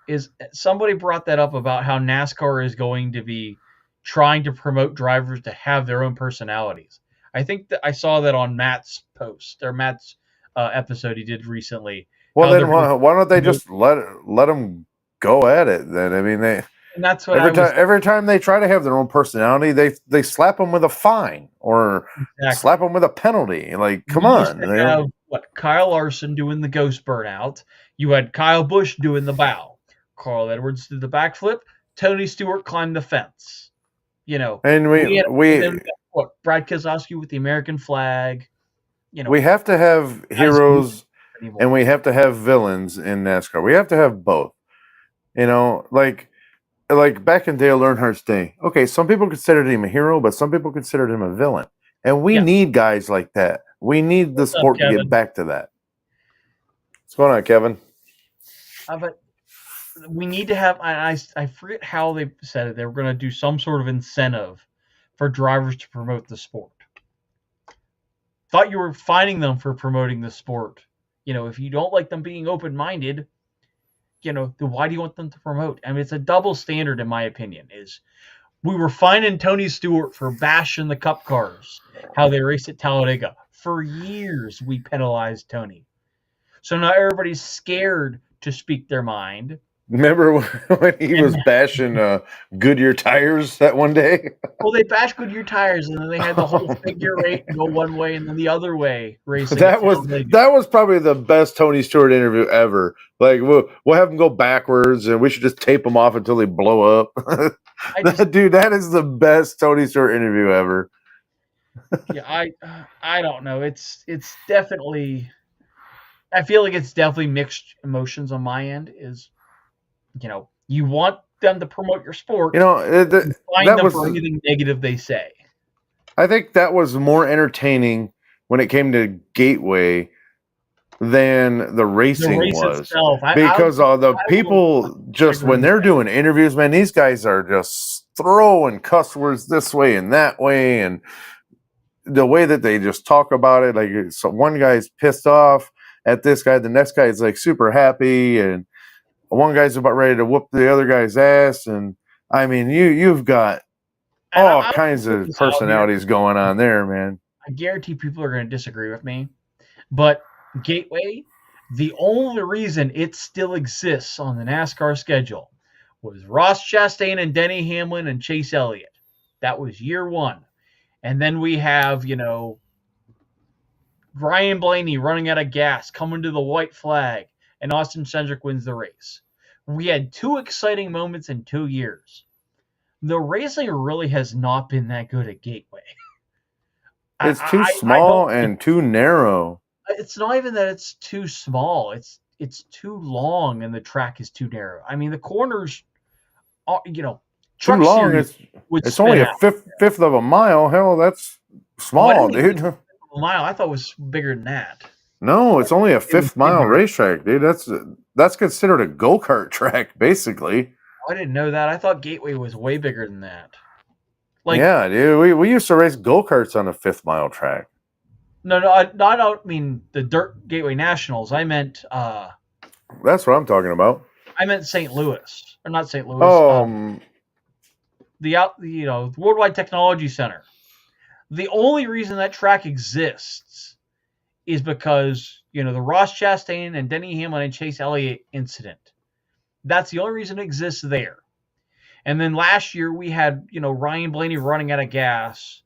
Speaker 2: is somebody brought that up about how NASCAR is going to be trying to promote drivers to have their own personalities. I think that I saw that on Matt's post or Matt's episode he did recently.
Speaker 1: well
Speaker 2: how
Speaker 1: then
Speaker 2: they're gonna
Speaker 1: why don't they
Speaker 2: promote-
Speaker 1: just let them go at it then? I mean,
Speaker 2: and that's what I was
Speaker 1: every time they try to have their own personality, they slap them with a fine or
Speaker 2: exactly.
Speaker 1: slap them with a penalty. Like, come
Speaker 2: We used
Speaker 1: on.
Speaker 2: to have Kyle Larson doing the ghost burnout. You had Kyle Busch doing the bow. Carl Edwards did the backflip. Tony Stewart climbed the fence.
Speaker 1: And
Speaker 2: Brad Keselowski with the American flag.
Speaker 1: We have to have heroes and we have to have villains in NASCAR. We have to have both. Like back in Dale Earnhardt's day. Okay, some people considered him a hero, but some people considered him a villain. And we need guys like that. We need the sport to get back to that. What's going on, Kevin?
Speaker 2: But we need to have. I forget how they said it. They were going to do some sort of incentive for drivers to promote the sport. Thought you were fining them for promoting the sport. If you don't like them being open-minded, then why do you want them to promote? I mean, it's a double standard, in my opinion. Is we were fining Tony Stewart for bashing the Cup cars, how they raced at Talladega. For years, we penalized Tony. So now everybody's scared to speak their mind.
Speaker 1: Remember when he was bashing Goodyear tires that one day?
Speaker 2: Well, they bashed Goodyear tires, and then they had the whole figure eight go one way and then the other way racing.
Speaker 1: That was probably the best Tony Stewart interview ever. Like we'll have them go backwards, and we should just tape them off until they blow up. Dude, that is the best Tony Stewart interview ever.
Speaker 2: Yeah, I don't know. It's definitely. I feel like it's definitely mixed emotions on my end. Is you want them to promote your sport.
Speaker 1: Find them
Speaker 2: for anything negative they say.
Speaker 1: I think that was more entertaining when it came to Gateway than the racing was.
Speaker 2: Itself.
Speaker 1: Because the people just when they're doing interviews, man, these guys are just throwing cuss words this way and that way, and the way that they just talk about it, like so one guy's pissed off at this guy, the next guy is like super happy, and one guy's about ready to whoop the other guy's ass, and I mean you've got all kinds of personalities going on there, man.
Speaker 2: I guarantee people are going to disagree with me, but Gateway, the only reason it still exists on the NASCAR schedule was Ross Chastain and Denny Hamlin and Chase Elliott. That was year one. And then we have, Ryan Blaney running out of gas, coming to the white flag, and Austin Cindric wins the race. We had two exciting moments in 2 years. The racing really has not been that good at Gateway.
Speaker 1: It's too small and too narrow.
Speaker 2: It's not even that it's too small. It's too long and the track is too narrow. I mean, the corners are,
Speaker 1: too long. It's only a fifth of a mile. Hell, that's small, dude.
Speaker 2: A mile, I thought was bigger than that.
Speaker 1: No, it's only a fifth mile racetrack, dude. That's considered a go-kart track, basically.
Speaker 2: I didn't know that. I thought Gateway was way bigger than that.
Speaker 1: Yeah, dude. We used to race go-karts on a 5th mile track.
Speaker 2: No, I don't mean the Dirt Gateway Nationals. I meant
Speaker 1: that's what I'm talking about.
Speaker 2: I meant St. Louis. Or not St. Louis. The Worldwide Technology Center. The only reason that track exists is because, the Ross Chastain and Denny Hamlin and Chase Elliott incident. That's the only reason it exists there. And then last year we had, Ryan Blaney running out of gas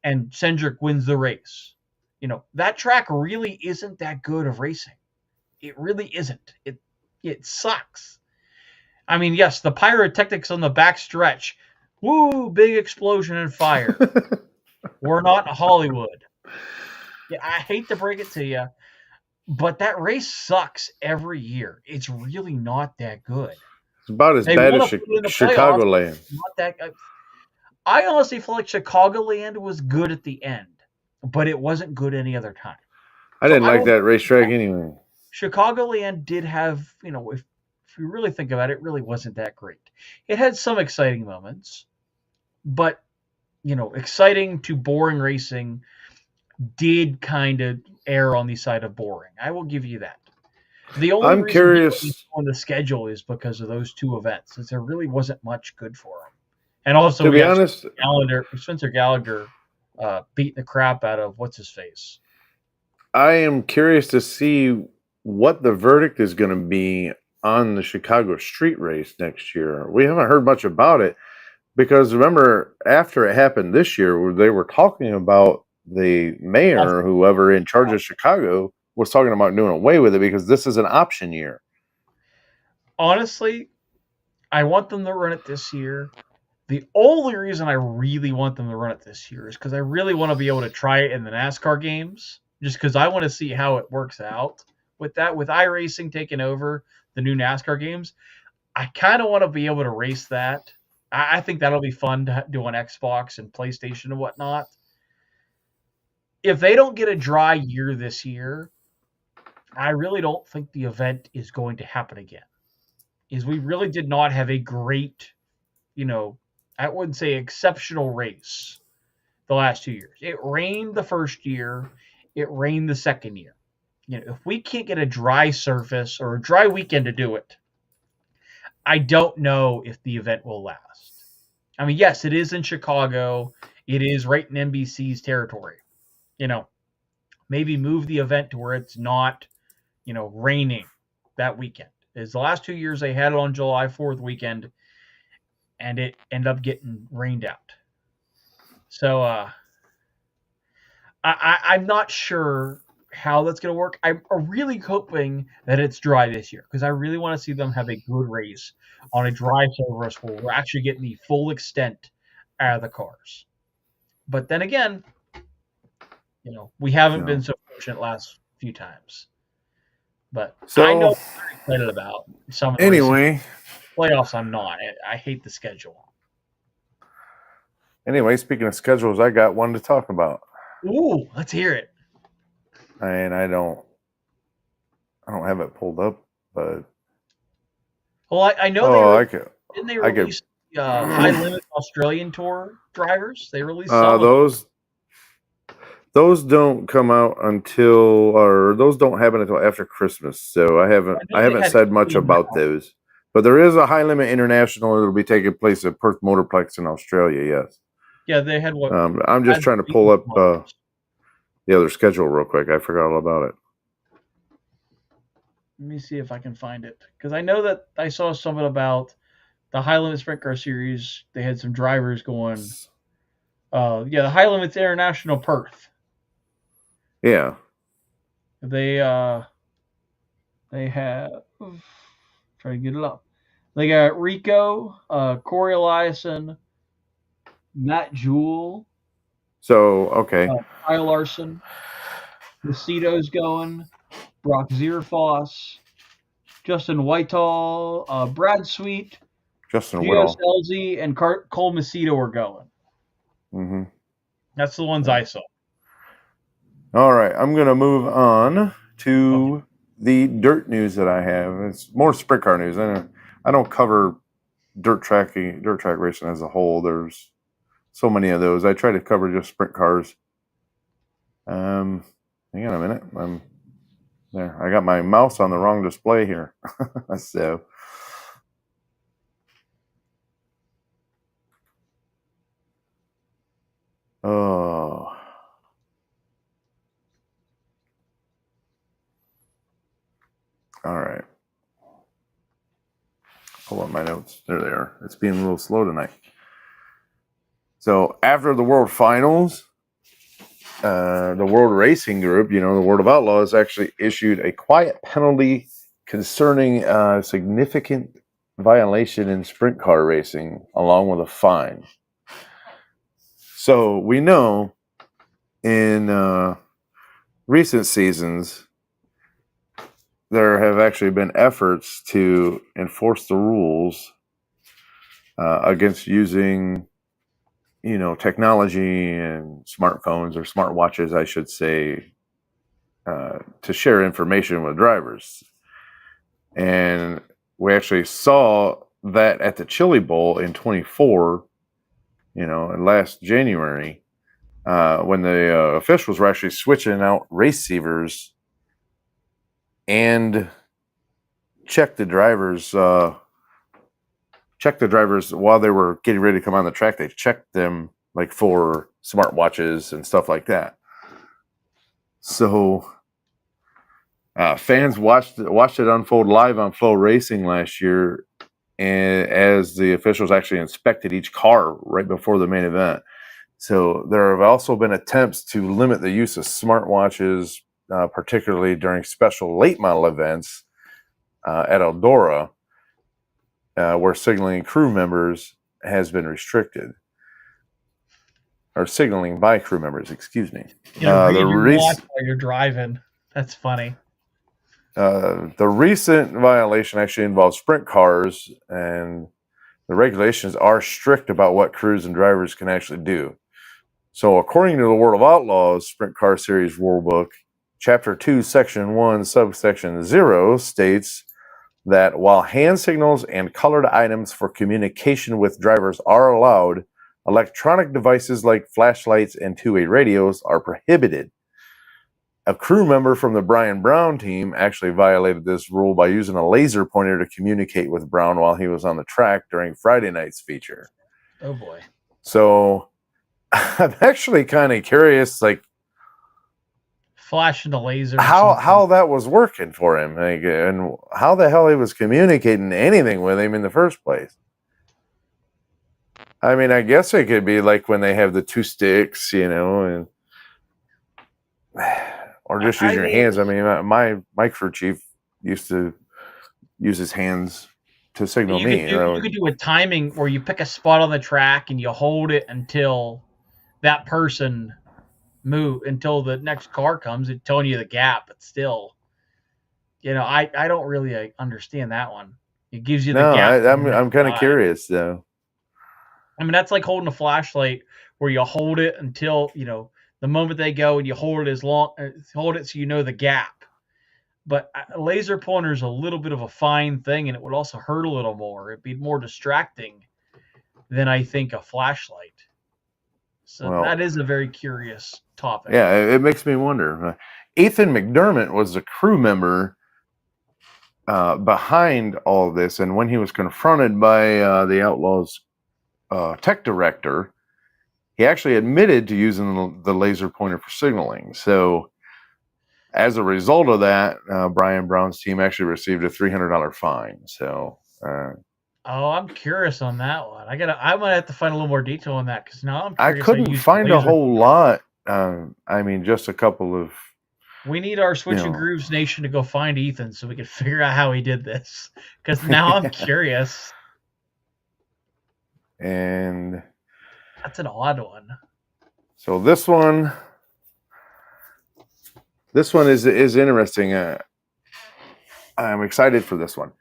Speaker 2: and Cindric wins the race. That track really isn't that good of racing. It really isn't. It sucks. I mean, yes, the pyrotechnics on the back stretch. Woo, big explosion and fire. We're not in Hollywood. Yeah, I hate to break it to you, but that race sucks every year. It's really not that good.
Speaker 1: It's about as bad as Chicagoland.
Speaker 2: Not that. I honestly feel like Chicagoland was good at the end, but it wasn't good any other time.
Speaker 1: I
Speaker 2: So
Speaker 1: didn't
Speaker 2: I
Speaker 1: like
Speaker 2: will.
Speaker 1: that racetrack anyway.
Speaker 2: Chicagoland did have, if you really think about it, it really wasn't that great. It had some exciting moments, but exciting to boring racing did kind of err on the side of boring. I will give you that. The only
Speaker 1: I'm
Speaker 2: reason BYU's
Speaker 1: curious.
Speaker 2: on the schedule is because of those two events, since there really wasn't much good for them. And also,
Speaker 1: To
Speaker 2: we
Speaker 1: be
Speaker 2: got
Speaker 1: honest,
Speaker 2: Spencer Gallagher beating the crap out of what's his face.
Speaker 1: I am curious to see what the verdict is going to be on the Chicago street race next year. We haven't heard much about it because remember, after it happened this year, where they were talking about the mayor, whoever in charge of Chicago, was talking about doing away with it because this is an option year.
Speaker 2: Honestly, I want them to run it this year. The only reason I really want them to run it this year is because I really want to be able to try it in the NASCAR games, just because I want to see how it works out with that. With iRacing taking over the new NASCAR games, I kind of want to be able to race that. I think that'll be fun to do on Xbox and PlayStation and whatnot. If they don't get a dry year this year, I really don't think the event is going to happen again. Is we really did not have a great, I wouldn't say exceptional race the last 2 years. It rained the first year, it rained the second year. If we can't get a dry surface or a dry weekend to do it, I don't know if the event will last. I mean, yes, it is in Chicago. It is right in NBC's territory. Maybe move the event to where it's not, raining that weekend. Is the last 2 years they had it on July 4th weekend, and it ended up getting rained out. So I'm not sure how that's going to work. I'm really hoping that it's dry this year because I really want to see them have a good race on a dry surface where we're actually getting the full extent out of the cars. But then again, we haven't been so fortunate last few times. But I know
Speaker 1: So,
Speaker 2: what I'm excited about some of the racing
Speaker 1: anyway,
Speaker 2: playoffs. I'm not. I hate the schedule.
Speaker 1: speaking of schedules, I got one to talk about.
Speaker 2: Ooh, let's hear it.
Speaker 1: And I don't have it pulled up, but
Speaker 2: Well, I know
Speaker 1: I could.
Speaker 2: didn't they
Speaker 1: I could.
Speaker 2: release High Limit Australian Tour drivers? They released some of them.
Speaker 1: Those don't come out or those don't happen until after Christmas. So I
Speaker 2: know they
Speaker 1: haven't
Speaker 2: had
Speaker 1: said much
Speaker 2: Italy
Speaker 1: about
Speaker 2: now.
Speaker 1: those. But there is a High Limit International that will be taking place at Perth Motorplex in Australia. Yes.
Speaker 2: Yeah, they had what?
Speaker 1: I'm just trying to pull up the other schedule real quick. I forgot all about it.
Speaker 2: Let me see if I can find it because I know that I saw something about the High Limit Sprint Car Series. They had some drivers going. The High Limits International Perth.
Speaker 1: Yeah.
Speaker 2: They have try to get it up. They got Rico, Corey Eliason, Matt Jewell,
Speaker 1: So okay.
Speaker 2: Kyle Larson, Macedo's going, Brock Zierfoss, Justin Whitehall, Brad Sweet,
Speaker 1: Justin
Speaker 2: Gio
Speaker 1: Whittle.
Speaker 2: Scelzi, and Cole Macedo are going.
Speaker 1: Mm-hmm.
Speaker 2: That's the ones I saw.
Speaker 1: All right, I'm going to move on to the dirt news that I have. It's more sprint car news. I don't cover dirt track racing as a whole. There's so many of those. I try to cover just sprint cars. Hang on a minute. I'm there. I got my mouse on the wrong display here. So. Oh. All right. Pull up my notes. There they are. It's being a little slow tonight. So after the World Finals, the World Racing Group, the World of Outlaws, actually issued a quiet penalty concerning significant violation in sprint car racing, along with a fine. So we know in recent seasons, there have actually been efforts to enforce the rules against using technology and smartphones or smartwatches, I should say, to share information with drivers. And we actually saw that at the Chili Bowl in 24, last January, when the officials were actually switching out receivers and check the drivers while they were getting ready to come on the track. They checked them like for smartwatches and stuff like that. So fans watched it unfold live on Flow Racing last year, and as the officials actually inspected each car right before the main event. So there have also been attempts to limit the use of smartwatches, particularly during special late model events at Eldora, where signaling crew members has been restricted. Or signaling by crew members, excuse me.
Speaker 2: Read your watch while you're driving. That's funny.
Speaker 1: The recent violation actually involves sprint cars, and the regulations are strict about what crews and drivers can actually do. So according to the World of Outlaws Sprint Car Series Rulebook, Chapter 2, Section 1, Subsection 0 states that while hand signals and colored items for communication with drivers are allowed, electronic devices like flashlights and two-way radios are prohibited. A crew member from the Brian Brown team actually violated this rule by using a laser pointer to communicate with Brown while he was on the track during Friday night's feature.
Speaker 2: Oh boy.
Speaker 1: So I'm actually kind of curious, like,
Speaker 2: flashing the laser.
Speaker 1: How that was working for him, like, and how the hell he was communicating anything with him in the first place. I mean, I guess it could be like when they have the two sticks, and or just use your hands. I mean, my crew chief used to use his hands to signal me.
Speaker 2: You could do a timing where you pick a spot on the track and you hold it until that person until the next car comes and telling you the gap. But still, I don't really understand that one. It gives you the gap.
Speaker 1: I'm kind of curious though.
Speaker 2: I mean, that's like holding a flashlight where you hold it until the moment they go, and you hold it so you know the gap. But a laser pointer is a little bit of a fine thing, and it would also hurt a little more. It'd be more distracting than I think a flashlight. So that is a very curious topic.
Speaker 1: Yeah, it makes me wonder. Ethan McDermott was a crew member behind all of this, and when he was confronted by the Outlaws tech director, he actually admitted to using the laser pointer for signaling. So as a result of that, Brian Brown's team actually received a $300 fine. So
Speaker 2: I'm curious on that one. I might have to find a little more detail on that, because now I'm curious.
Speaker 1: I couldn't find a whole lot. I mean, just a couple of.
Speaker 2: We need our Switching Grooves Nation to go find Ethan so we can figure out how he did this, because now I'm curious.
Speaker 1: And
Speaker 2: that's an odd one.
Speaker 1: So this one is interesting. I'm excited for this one.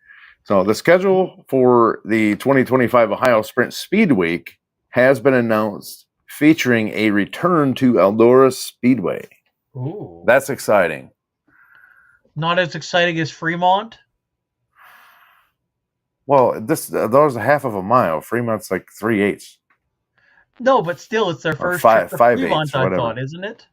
Speaker 1: So the schedule for the 2025 Ohio Sprint Speed Week has been announced, featuring a return to Eldora Speedway.
Speaker 2: Ooh.
Speaker 1: That's exciting.
Speaker 2: Not as exciting as Fremont?
Speaker 1: Well, that was a half of a mile. Fremont's like 3/8.
Speaker 2: No, but still, it's their first trip to Fremont, I thought, isn't it?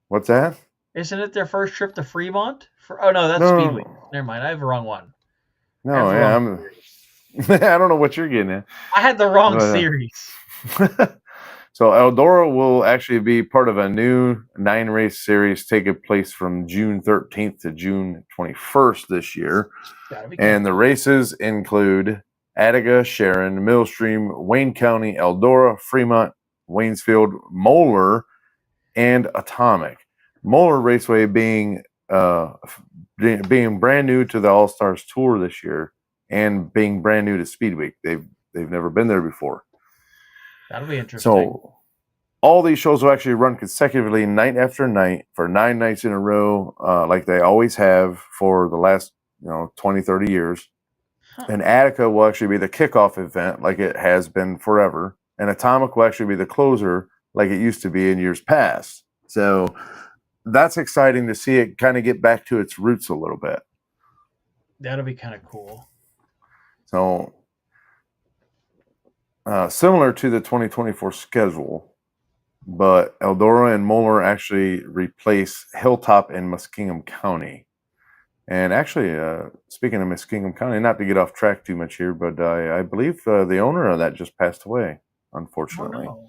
Speaker 1: What's that?
Speaker 2: Isn't it their first trip to Fremont? Oh, no, that's Speedway. Never mind. I have the wrong one.
Speaker 1: No, I don't know what you're getting at.
Speaker 2: I had the wrong series.
Speaker 1: So Eldora will actually be part of a new 9-race series taking place from June 13th to June 21st this year. And the races include Attica, Sharon, Millstream, Wayne County, Eldora, Fremont, Waynesfield, Moeller, and Atomic. Moeller Raceway being brand new to the All-Stars Tour this year, and being brand new to Speed Week. They've never been there before.
Speaker 2: That'll be interesting.
Speaker 1: So all these shows will actually run consecutively night after night for 9 nights in a row, like they always have for the last 20, 30 years. Huh. And Attica will actually be the kickoff event, like it has been forever, and Atomic will actually be the closer like it used to be in years past. So that's exciting to see it kind of get back to its roots a little bit.
Speaker 2: That'll be kind of cool.
Speaker 1: So similar to the 2024 schedule, but Eldora and Moeller actually replace Hilltop and Muskingum County. And actually, speaking of Muskingum County, not to get off track too much here, but I believe the owner of that just passed away, unfortunately.
Speaker 2: Oh, no.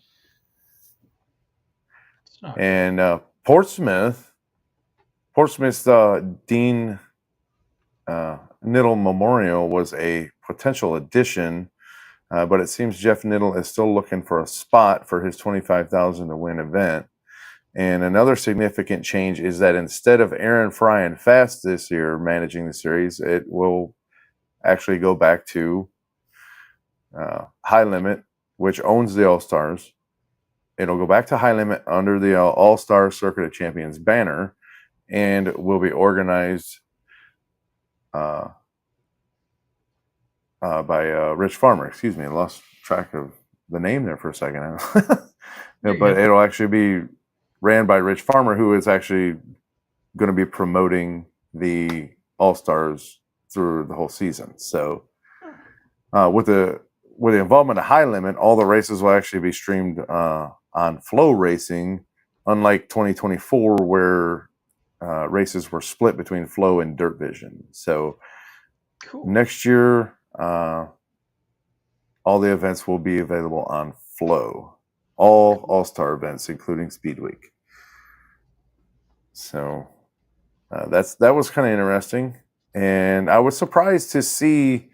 Speaker 2: It's not
Speaker 1: And Portsmouth's Dean Niddle Memorial was a potential addition, but it seems Jeff Niddle is still looking for a spot for his $25,000 to win event. And another significant change is that instead of Aaron Fry and Fast this year managing the series, it will actually go back to High Limit, which owns the All-Stars. It'll go back to High Limit under the All-Star Circuit of Champions banner, and will be organized by Rich Farmer. Excuse me, I lost track of the name there for a second. But it'll actually be ran by Rich Farmer, who is actually going to be promoting the All-Stars through the whole season. So with the involvement of High Limit, all the races will actually be streamed on Flow Racing, unlike 2024 where races were split between Flow and Dirt Vision. So
Speaker 2: cool.
Speaker 1: Next year, all the events will be available on Flow. All All-Star events, including Speed Week. So that was kind of interesting, and I was surprised to see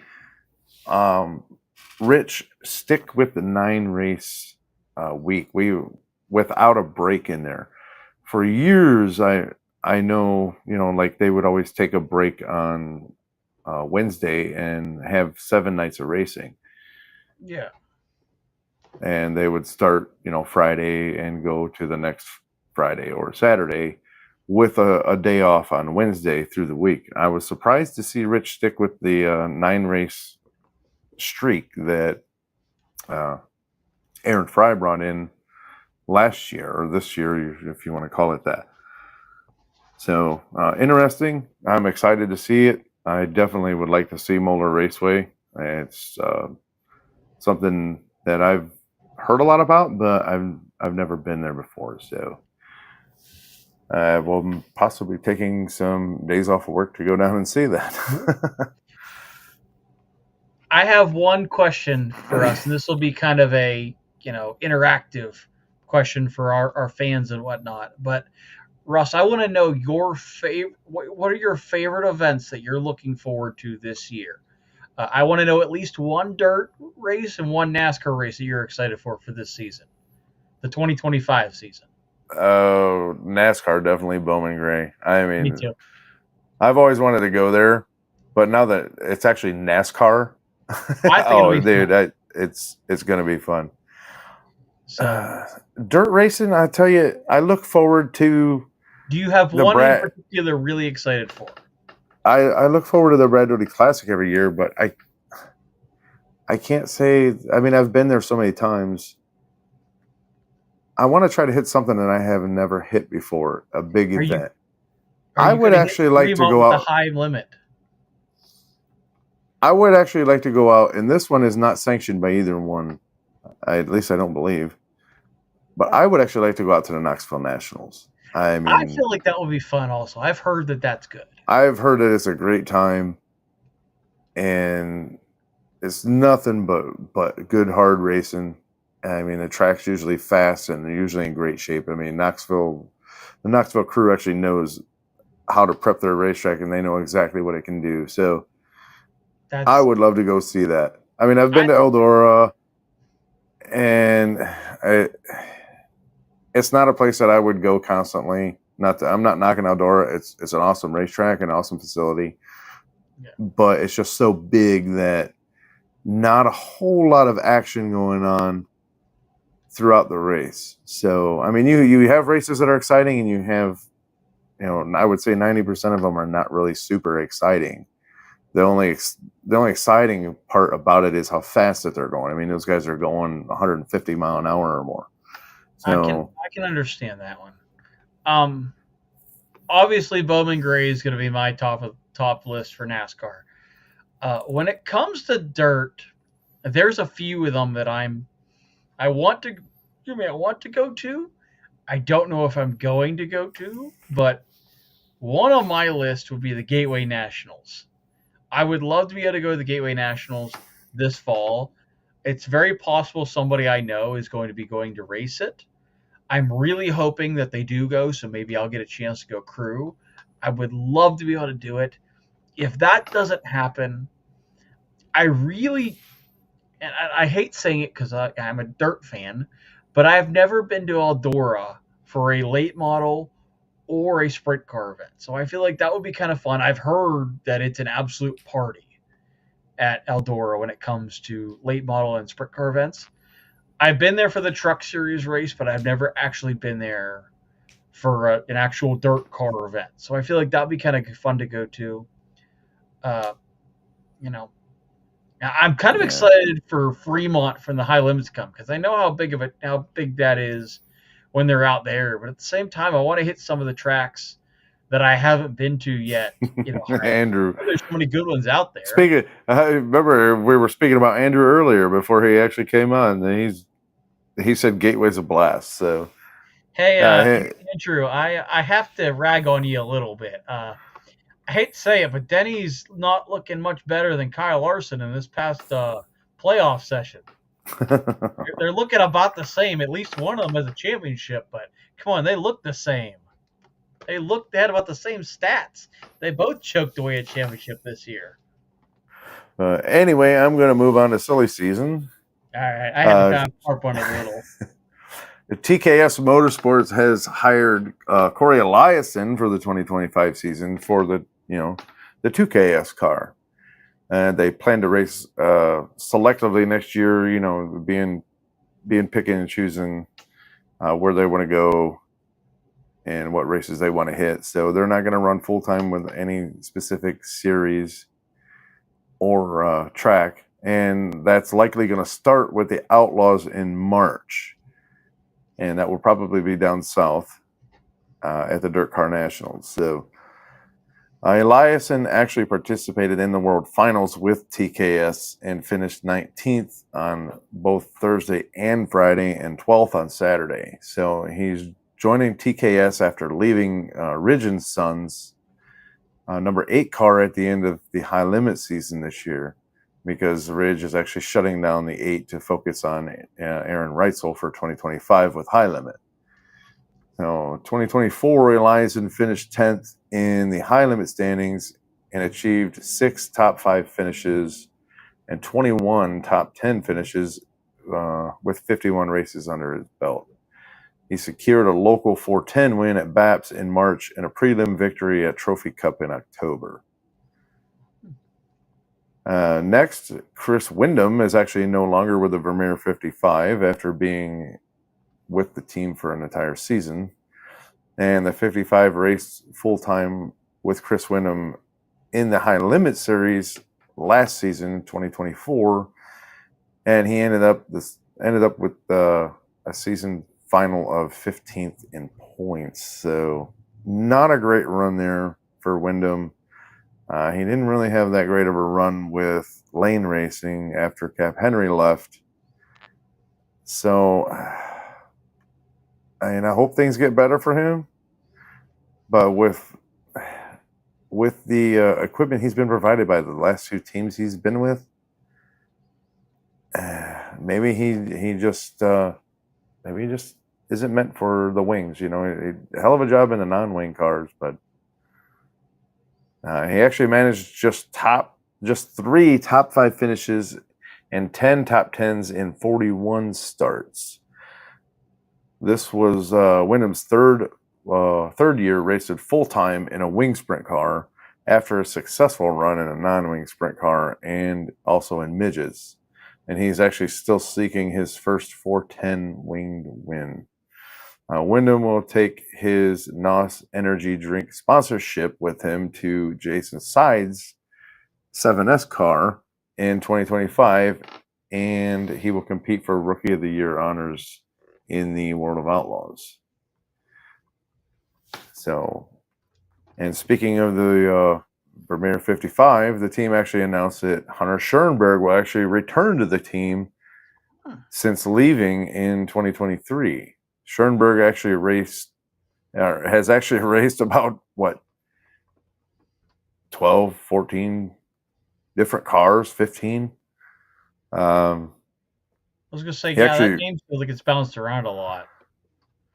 Speaker 1: Rich stick with the 9-race week. Without a break in there. For years, I know, like they would always take a break on Wednesday and have 7 nights of racing.
Speaker 2: Yeah.
Speaker 1: And they would start, Friday and go to the next Friday or Saturday with a day off on Wednesday through the week. I was surprised to see Rich stick with the 9-race streak that Aaron Fry brought in last year, or this year, if you want to call it that. So interesting. I'm excited to see it. I definitely would like to see Moeller Raceway. It's something that I've heard a lot about, but I've never been there before. So I will possibly taking some days off of work to go down and see that.
Speaker 2: I have one question for us, and this will be kind of a interactive question for our fans and whatnot. But Russ, I want to know your favorite. What are your favorite events that you're looking forward to this year? I want to know at least one dirt race and one NASCAR race that you're excited for this season, the 2025 season.
Speaker 1: Oh, NASCAR, definitely Bowman Gray. I mean,
Speaker 2: Me too.
Speaker 1: I've always wanted to go there, but now that it's actually NASCAR, it's going to be fun.
Speaker 2: So,
Speaker 1: dirt racing, I tell you, I look forward to.
Speaker 2: Do you have one in particular really excited for?
Speaker 1: I look forward to the Brad Doty Classic every year, but I can't say. I mean, I've been there so many times. I want to try to hit something that I have never hit before, a big event. I would actually like to go out.
Speaker 2: The High Limit.
Speaker 1: I would actually like to go out, and this one is not sanctioned by either one. At least I don't believe. But I would actually like to go out to the Knoxville Nationals. I mean,
Speaker 2: I feel like that would be fun also. I've heard that that's good.
Speaker 1: I've heard that it's a great time, and it's nothing but good, hard racing. I mean, the track's usually fast, and they're usually in great shape. I mean, the Knoxville crew actually knows how to prep their racetrack, and they know exactly what it can do. So I would love to go see that. I mean, I've been to Eldora, and it's not a place that I would go constantly. I'm not knocking Eldora. It's an awesome racetrack, an awesome facility, but it's just so big that not a whole lot of action going on throughout the race. So, I mean, you have races that are exciting, and you have, I would say 90% of them are not really super exciting. the only exciting part about it is how fast that they're going. I mean, those guys are going 150 mile an hour or more. So
Speaker 2: I can understand that one. Um, Obviously Bowman Gray is going to be my top list for NASCAR. When it comes to dirt, there's a few of them that I want to I want to go to. I don't know if I'm going to go to, but one on my list would be the Gateway Nationals. I would love to be able to go to the Gateway Nationals this fall. It's very possible somebody I know is going to be going to race it. I'm really hoping that they do go, so maybe I'll get a chance to go crew. I would love to be able to do it. If that doesn't happen, I really, and I hate saying it because I'm a dirt fan, but I've never been to Eldora for a late model or a sprint car event. So I feel like that would be kind of fun. I've heard that it's an absolute party at Eldora when it comes to late model and sprint car events. I've been there for the Truck Series race, but I've never actually been there for an actual dirt car event. So I feel like that'd be kind of fun to go to. Uh, you know, I'm kind of
Speaker 1: yeah.
Speaker 2: excited for Fremont from the High Limits come because I know how big that is when they're out there. But at the same time, I want to hit some of the tracks that I haven't been to yet.
Speaker 1: Andrew,
Speaker 2: There's so many good ones out there.
Speaker 1: speaking, I remember we were speaking about Andrew earlier before he actually came on. And he said Gateway's a blast. So
Speaker 2: Hey,
Speaker 1: uh,
Speaker 2: Andrew, I have to rag on you a little bit. I hate to say it, but Denny's not looking much better than Kyle Larson in this past playoff session. They're looking about the same. At least one of them has a championship, but come on, they look the same. They had about the same stats. They both choked away a championship this year.
Speaker 1: anyway, I'm going to move on to silly season.
Speaker 2: All right, I had to
Speaker 1: Uh,
Speaker 2: kind of harp on it a little.
Speaker 1: TKS Motorsports has hired Corey Eliason for the 2025 season for the the 2KS car, and they plan to race selectively next year. Being picking and choosing where they want to go and what races they want to hit. So they're not going to run full time with any specific series or track, and that's likely going to start with the Outlaws in March, and that will probably be down south at the Dirt Car Nationals. So Eliason actually participated in the World Finals with TKS and finished 19th on both Thursday and Friday and 12th on Saturday. So he's joining TKS after leaving Ridge and Sons number 8 car at the end of the high limit season this year, because Ridge is actually shutting down the 8 to focus on Aaron Reitzel for 2025 with high limit. So 2024, Eliason finished 10th in the high limit standings and achieved 6 top 5 finishes and 21 top 10 finishes with 51 races under his belt. He secured a local 410 win at BAPS in March and a prelim victory at Trophy Cup in October. Next, Chris Windom is actually no longer with the Vermeer 55 after being with the team for an entire season. And the 55 raced full-time with Chris Windom in the High Limit Series last season, 2024, and he ended up with a season final of 15th in points. So not a great run there for Windom. He didn't really have that great of a run with lane racing after Cap Henry left. So, and I hope things get better for him. But with the equipment he's been provided by the last 2 teams he's been with, maybe he just isn't meant for the wings. A hell of a job in the non-wing cars, but he actually managed just 3 top 5 finishes and 10 top 10s in 41 starts. This was Windham's third year raced full time in a wing sprint car after a successful run in a non-wing sprint car and also in midgets. And he's actually still seeking his first 410 winged win. Windham will take his NOS energy drink sponsorship with him to Jason Sides 7S car in 2025, and he will compete for Rookie of the Year honors in the World of Outlaws. So, and speaking of the Vermeer 55, the team actually announced that Hunter Schoenberg will actually return to the team since leaving in 2023. Schoenberg actually has actually raced about, 12, 14 different cars, 15.
Speaker 2: I was gonna say, that name feels like it's bounced around a lot.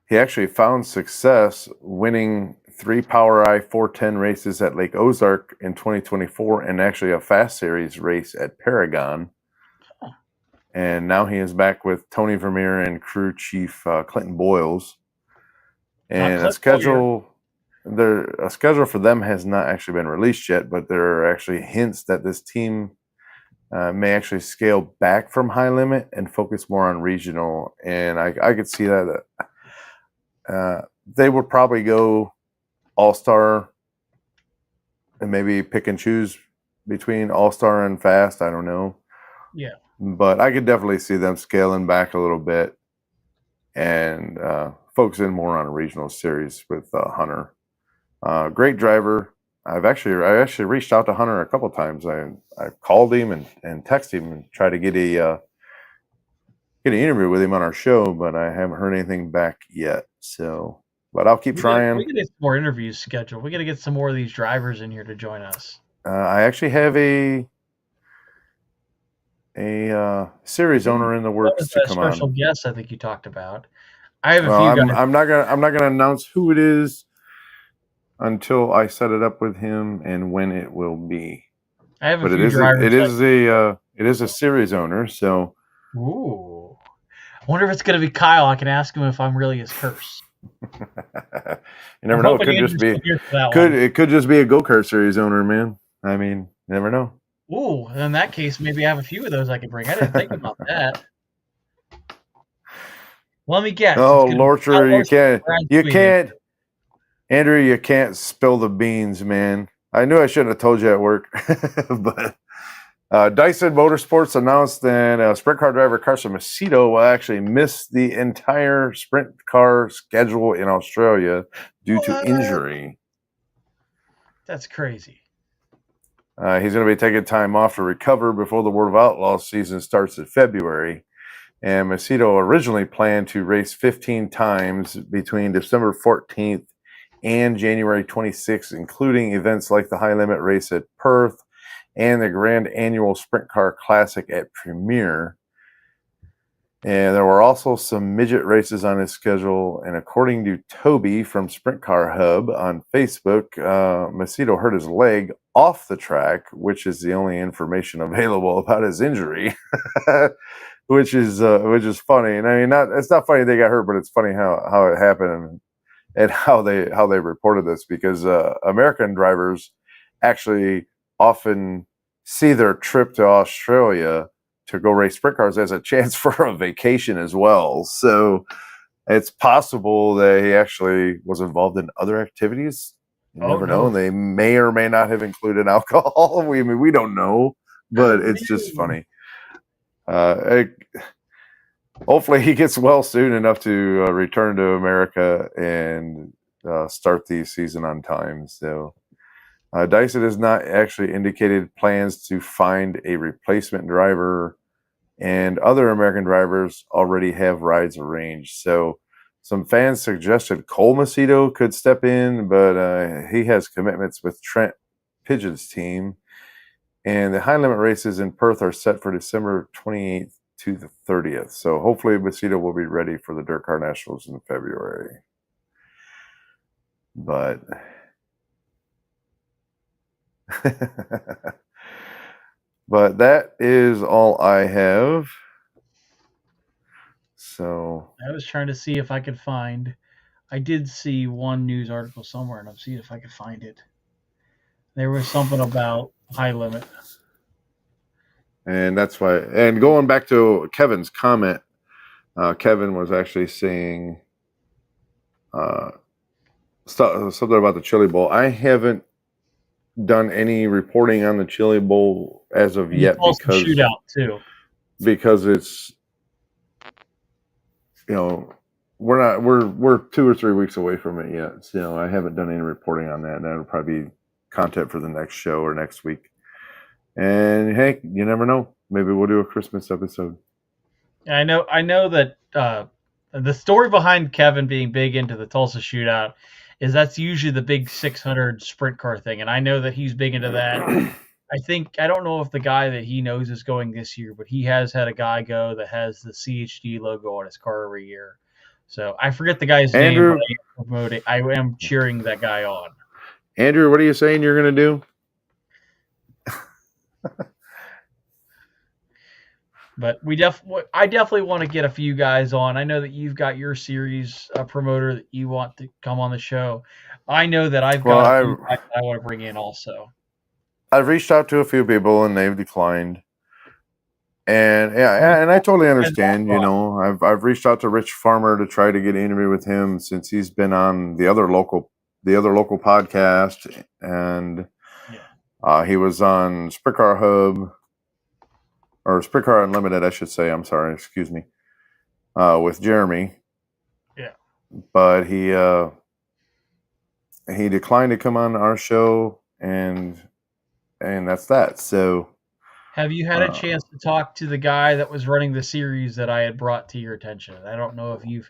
Speaker 1: He actually found success winning 3 POWRi 410 races at Lake Ozark in 2024 and actually a Fast Series race at Paragon. And now he is back with Tony Vermeer and crew chief Clinton Boyles. And a schedule for them has not actually been released yet, but there are actually hints that this team may actually scale back from high limit and focus more on regional. And I could see that they would probably go all-star and maybe pick and choose between all-star and fast. I don't know.
Speaker 2: Yeah.
Speaker 1: But I could definitely see them scaling back a little bit and focusing more on a regional series with Hunter. Great driver. I actually reached out to Hunter a couple of times. I called him and texted him and tried to get an interview with him on our show, but I haven't heard anything back yet. So, but I'll keep trying.
Speaker 2: We gotta get some more interviews scheduled. We gotta get some more of these drivers in here to join us.
Speaker 1: I actually have a series owner in the works to come on.
Speaker 2: Special guest, I think you talked about. I have a few guys.
Speaker 1: I'm not gonna announce who it is until I set it up with him and when it will be.
Speaker 2: I have a few drivers.
Speaker 1: It is a series owner, so.
Speaker 2: Ooh. I wonder if it's gonna be Kyle. I can ask him if I'm really his curse.
Speaker 1: You never know. It could just be a go-kart series owner, man. I mean, you never know.
Speaker 2: Ooh, in that case, maybe I have a few of those I can bring. I didn't think about that. Let me guess.
Speaker 1: Oh, Lorcher, you can't, Andrew, you can't spill the beans, man. I knew I shouldn't have told you at work, but Dyson Motorsports announced that sprint car driver Carson Macedo will actually miss the entire sprint car schedule in Australia due to injury.
Speaker 2: That's crazy.
Speaker 1: He's going to be taking time off to recover before the World of Outlaws season starts in February. And Macedo originally planned to race 15 times between December 14th and January 26th, including events like the high limit race at Perth and the Grand Annual Sprint Car Classic at Premier. And there were also some midget races on his schedule. And according to Toby from Sprint Car Hub on Facebook, Macedo hurt his leg off the track, which is the only information available about his injury, which is funny. And I mean, it's not funny they got hurt, but it's funny how it happened and how they reported this, because American drivers actually often see their trip to Australia to go race sprint cars as a chance for a vacation as well. So it's possible that he actually was involved in other activities. You never know. They may or may not have included alcohol. We don't know, but it's just funny. Hopefully he gets well soon enough to return to America and start the season on time. So Dyson has not actually indicated plans to find a replacement driver, and other American drivers already have rides arranged. So some fans suggested Cole Macedo could step in, but he has commitments with Trent Pigeon's team. And the high limit races in Perth are set for December 28th to the 30th. So hopefully Macedo will be ready for the Dirt Car Nationals in February. But but that is all I have. So
Speaker 2: I was trying to see if I could find. I did see one news article somewhere, and I'm seeing if I could find it. There was something about high limit.
Speaker 1: And that's why. And going back to Kevin's comment, Kevin was actually saying something about the Chili Bowl. I haven't done any reporting on the Chili Bowl as of yet because
Speaker 2: shootout too.
Speaker 1: Because it's, we're 2 or 3 weeks away from it yet. So I haven't done any reporting on that. That'll probably be content for the next show or next week. And hey, you never know. Maybe we'll do a Christmas episode.
Speaker 2: I know that the story behind Kevin being big into the Tulsa shootout is that's usually the big 600 sprint car thing, and I know that he's big into that. I don't know if the guy that he knows is going this year, but he has had a guy go that has the CHD logo on his car every year. So I forget the guy's
Speaker 1: Andrew,
Speaker 2: name. I am cheering that guy on.
Speaker 1: Andrew, what are you saying you're going to do?
Speaker 2: But I definitely want to get a few guys on. I know that you've got your series promoter that you want to come on the show. I know that I've got a few guys I want to bring in also.
Speaker 1: I've reached out to a few people and they've declined. And and I totally understand. I've reached out to Rich Farmer to try to get an interview with him since he's been on the other local podcast, and he was on Sprint Car Hub. Or Sprint Car Unlimited, I should say. I'm sorry, excuse me. With Jeremy.
Speaker 2: Yeah.
Speaker 1: But he declined to come on our show, and that's that. So,
Speaker 2: have you had a chance to talk to the guy that was running the series that I had brought to your attention? I don't know if you've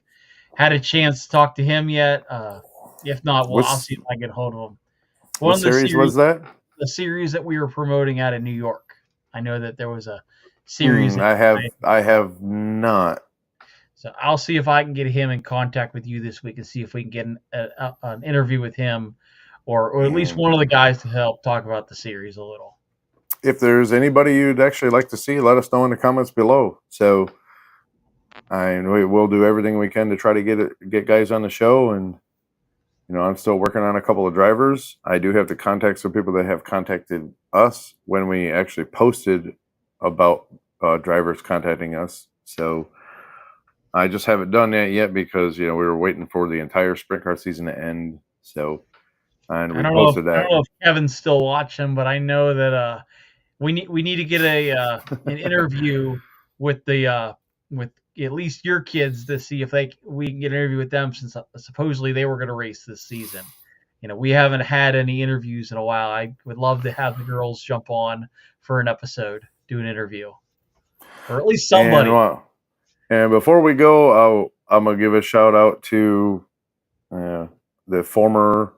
Speaker 2: had a chance to talk to him yet. If not, I'll see if I can get hold of him.
Speaker 1: What series was that?
Speaker 2: The series that we were promoting out of New York. I know that there was a series.
Speaker 1: I have not.
Speaker 2: So I'll see if I can get him in contact with you this week and see if we can get an interview with him, or at least one of the guys to help talk about the series a little.
Speaker 1: If there's anybody you'd actually like to see, let us know in the comments below. So, we'll do everything we can to try to get guys on the show. And I'm still working on a couple of drivers. I do have to contact some people that have contacted us when we actually posted about drivers contacting us. So I just haven't done that yet because we were waiting for the entire sprint car season to end. So and we posted that.
Speaker 2: I don't know if Kevin's still watching, but I know that we need to get an interview with with at least your kids to see if we can get an interview with them, since supposedly they were going to race this season. We haven't had any interviews in a while. I would love to have the girls jump on for an episode, do an interview, or at least somebody.
Speaker 1: And before we go, I'm going to give a shout out to the former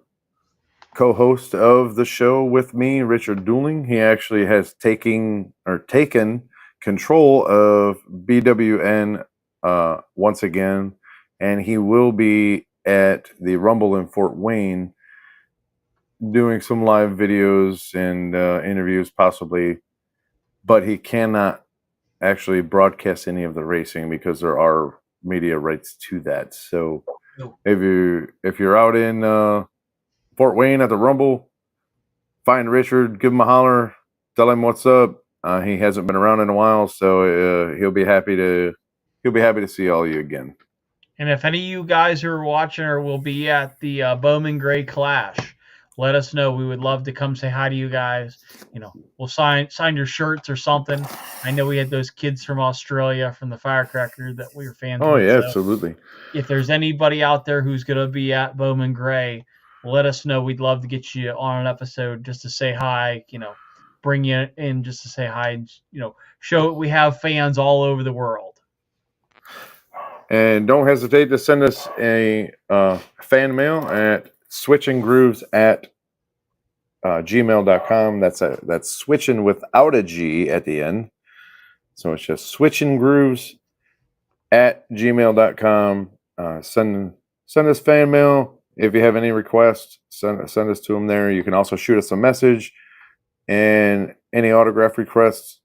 Speaker 1: co-host of the show with me, Richard Dooling. He actually has taken control of BWN once again, and he will be at the Rumble in Fort Wayne doing some live videos and interviews possibly, but he cannot actually broadcast any of the racing because there are media rights to that. So if you're out in Fort Wayne at the Rumble, find Richard, give him a holler, tell him what's up. He hasn't been around in a while, so he'll be happy to see all of you again.
Speaker 2: And if any of you guys who are watching or will be at the Bowman Gray Clash, let us know. We would love to come say hi to you guys. We'll sign your shirts or something. I know we had those kids from Australia from the Firecracker that we were fans of.
Speaker 1: Oh, yeah, so absolutely.
Speaker 2: If there's anybody out there who's going to be at Bowman Gray, let us know. We'd love to get you on an episode just to say hi, bring you in just to say hi, and, show we have fans all over the world.
Speaker 1: And don't hesitate to send us a fan mail at switchinggrooves@gmail.com. That's switching without a G at the end. So it's just switchinggrooves@gmail.com. Send us fan mail. If you have any requests, send us to them there. You can also shoot us a message, and any autograph requests,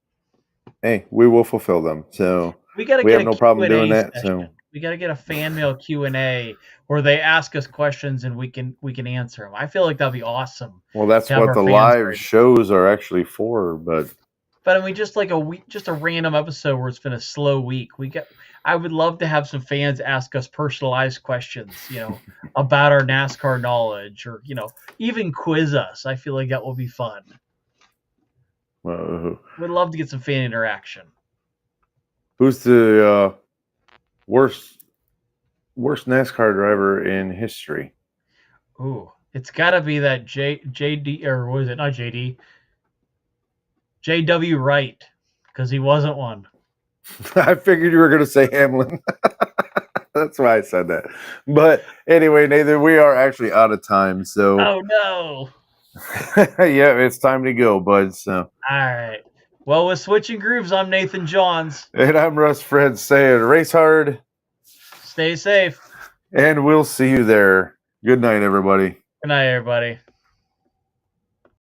Speaker 1: hey, we will fulfill them. So we have no problem doing that. So
Speaker 2: we got to get a fan mail Q&A where they ask us questions and we can answer them. I feel like that'd be awesome.
Speaker 1: Well, that's what the live shows are actually for. But
Speaker 2: I mean, just like a random episode where it's been a slow week. I would love to have some fans ask us personalized questions, about our NASCAR knowledge, or even quiz us. I feel like that will be fun. We'd love to get some fan interaction.
Speaker 1: Who's the worst NASCAR driver in history?
Speaker 2: Ooh, it's got to be that JD, or what is it? Not JD. J.W. Wright, because he wasn't one.
Speaker 1: I figured you were going to say Hamlin. That's why I said that. But anyway, Nathan, we are actually out of time. So,
Speaker 2: oh no.
Speaker 1: Yeah, it's time to go, bud. So,
Speaker 2: all right. Well, with Switching Grooves, I'm Nathan Johns.
Speaker 1: And I'm Russ Fred saying race hard.
Speaker 2: Stay safe.
Speaker 1: And we'll see you there. Good night, everybody.
Speaker 2: Good night, everybody.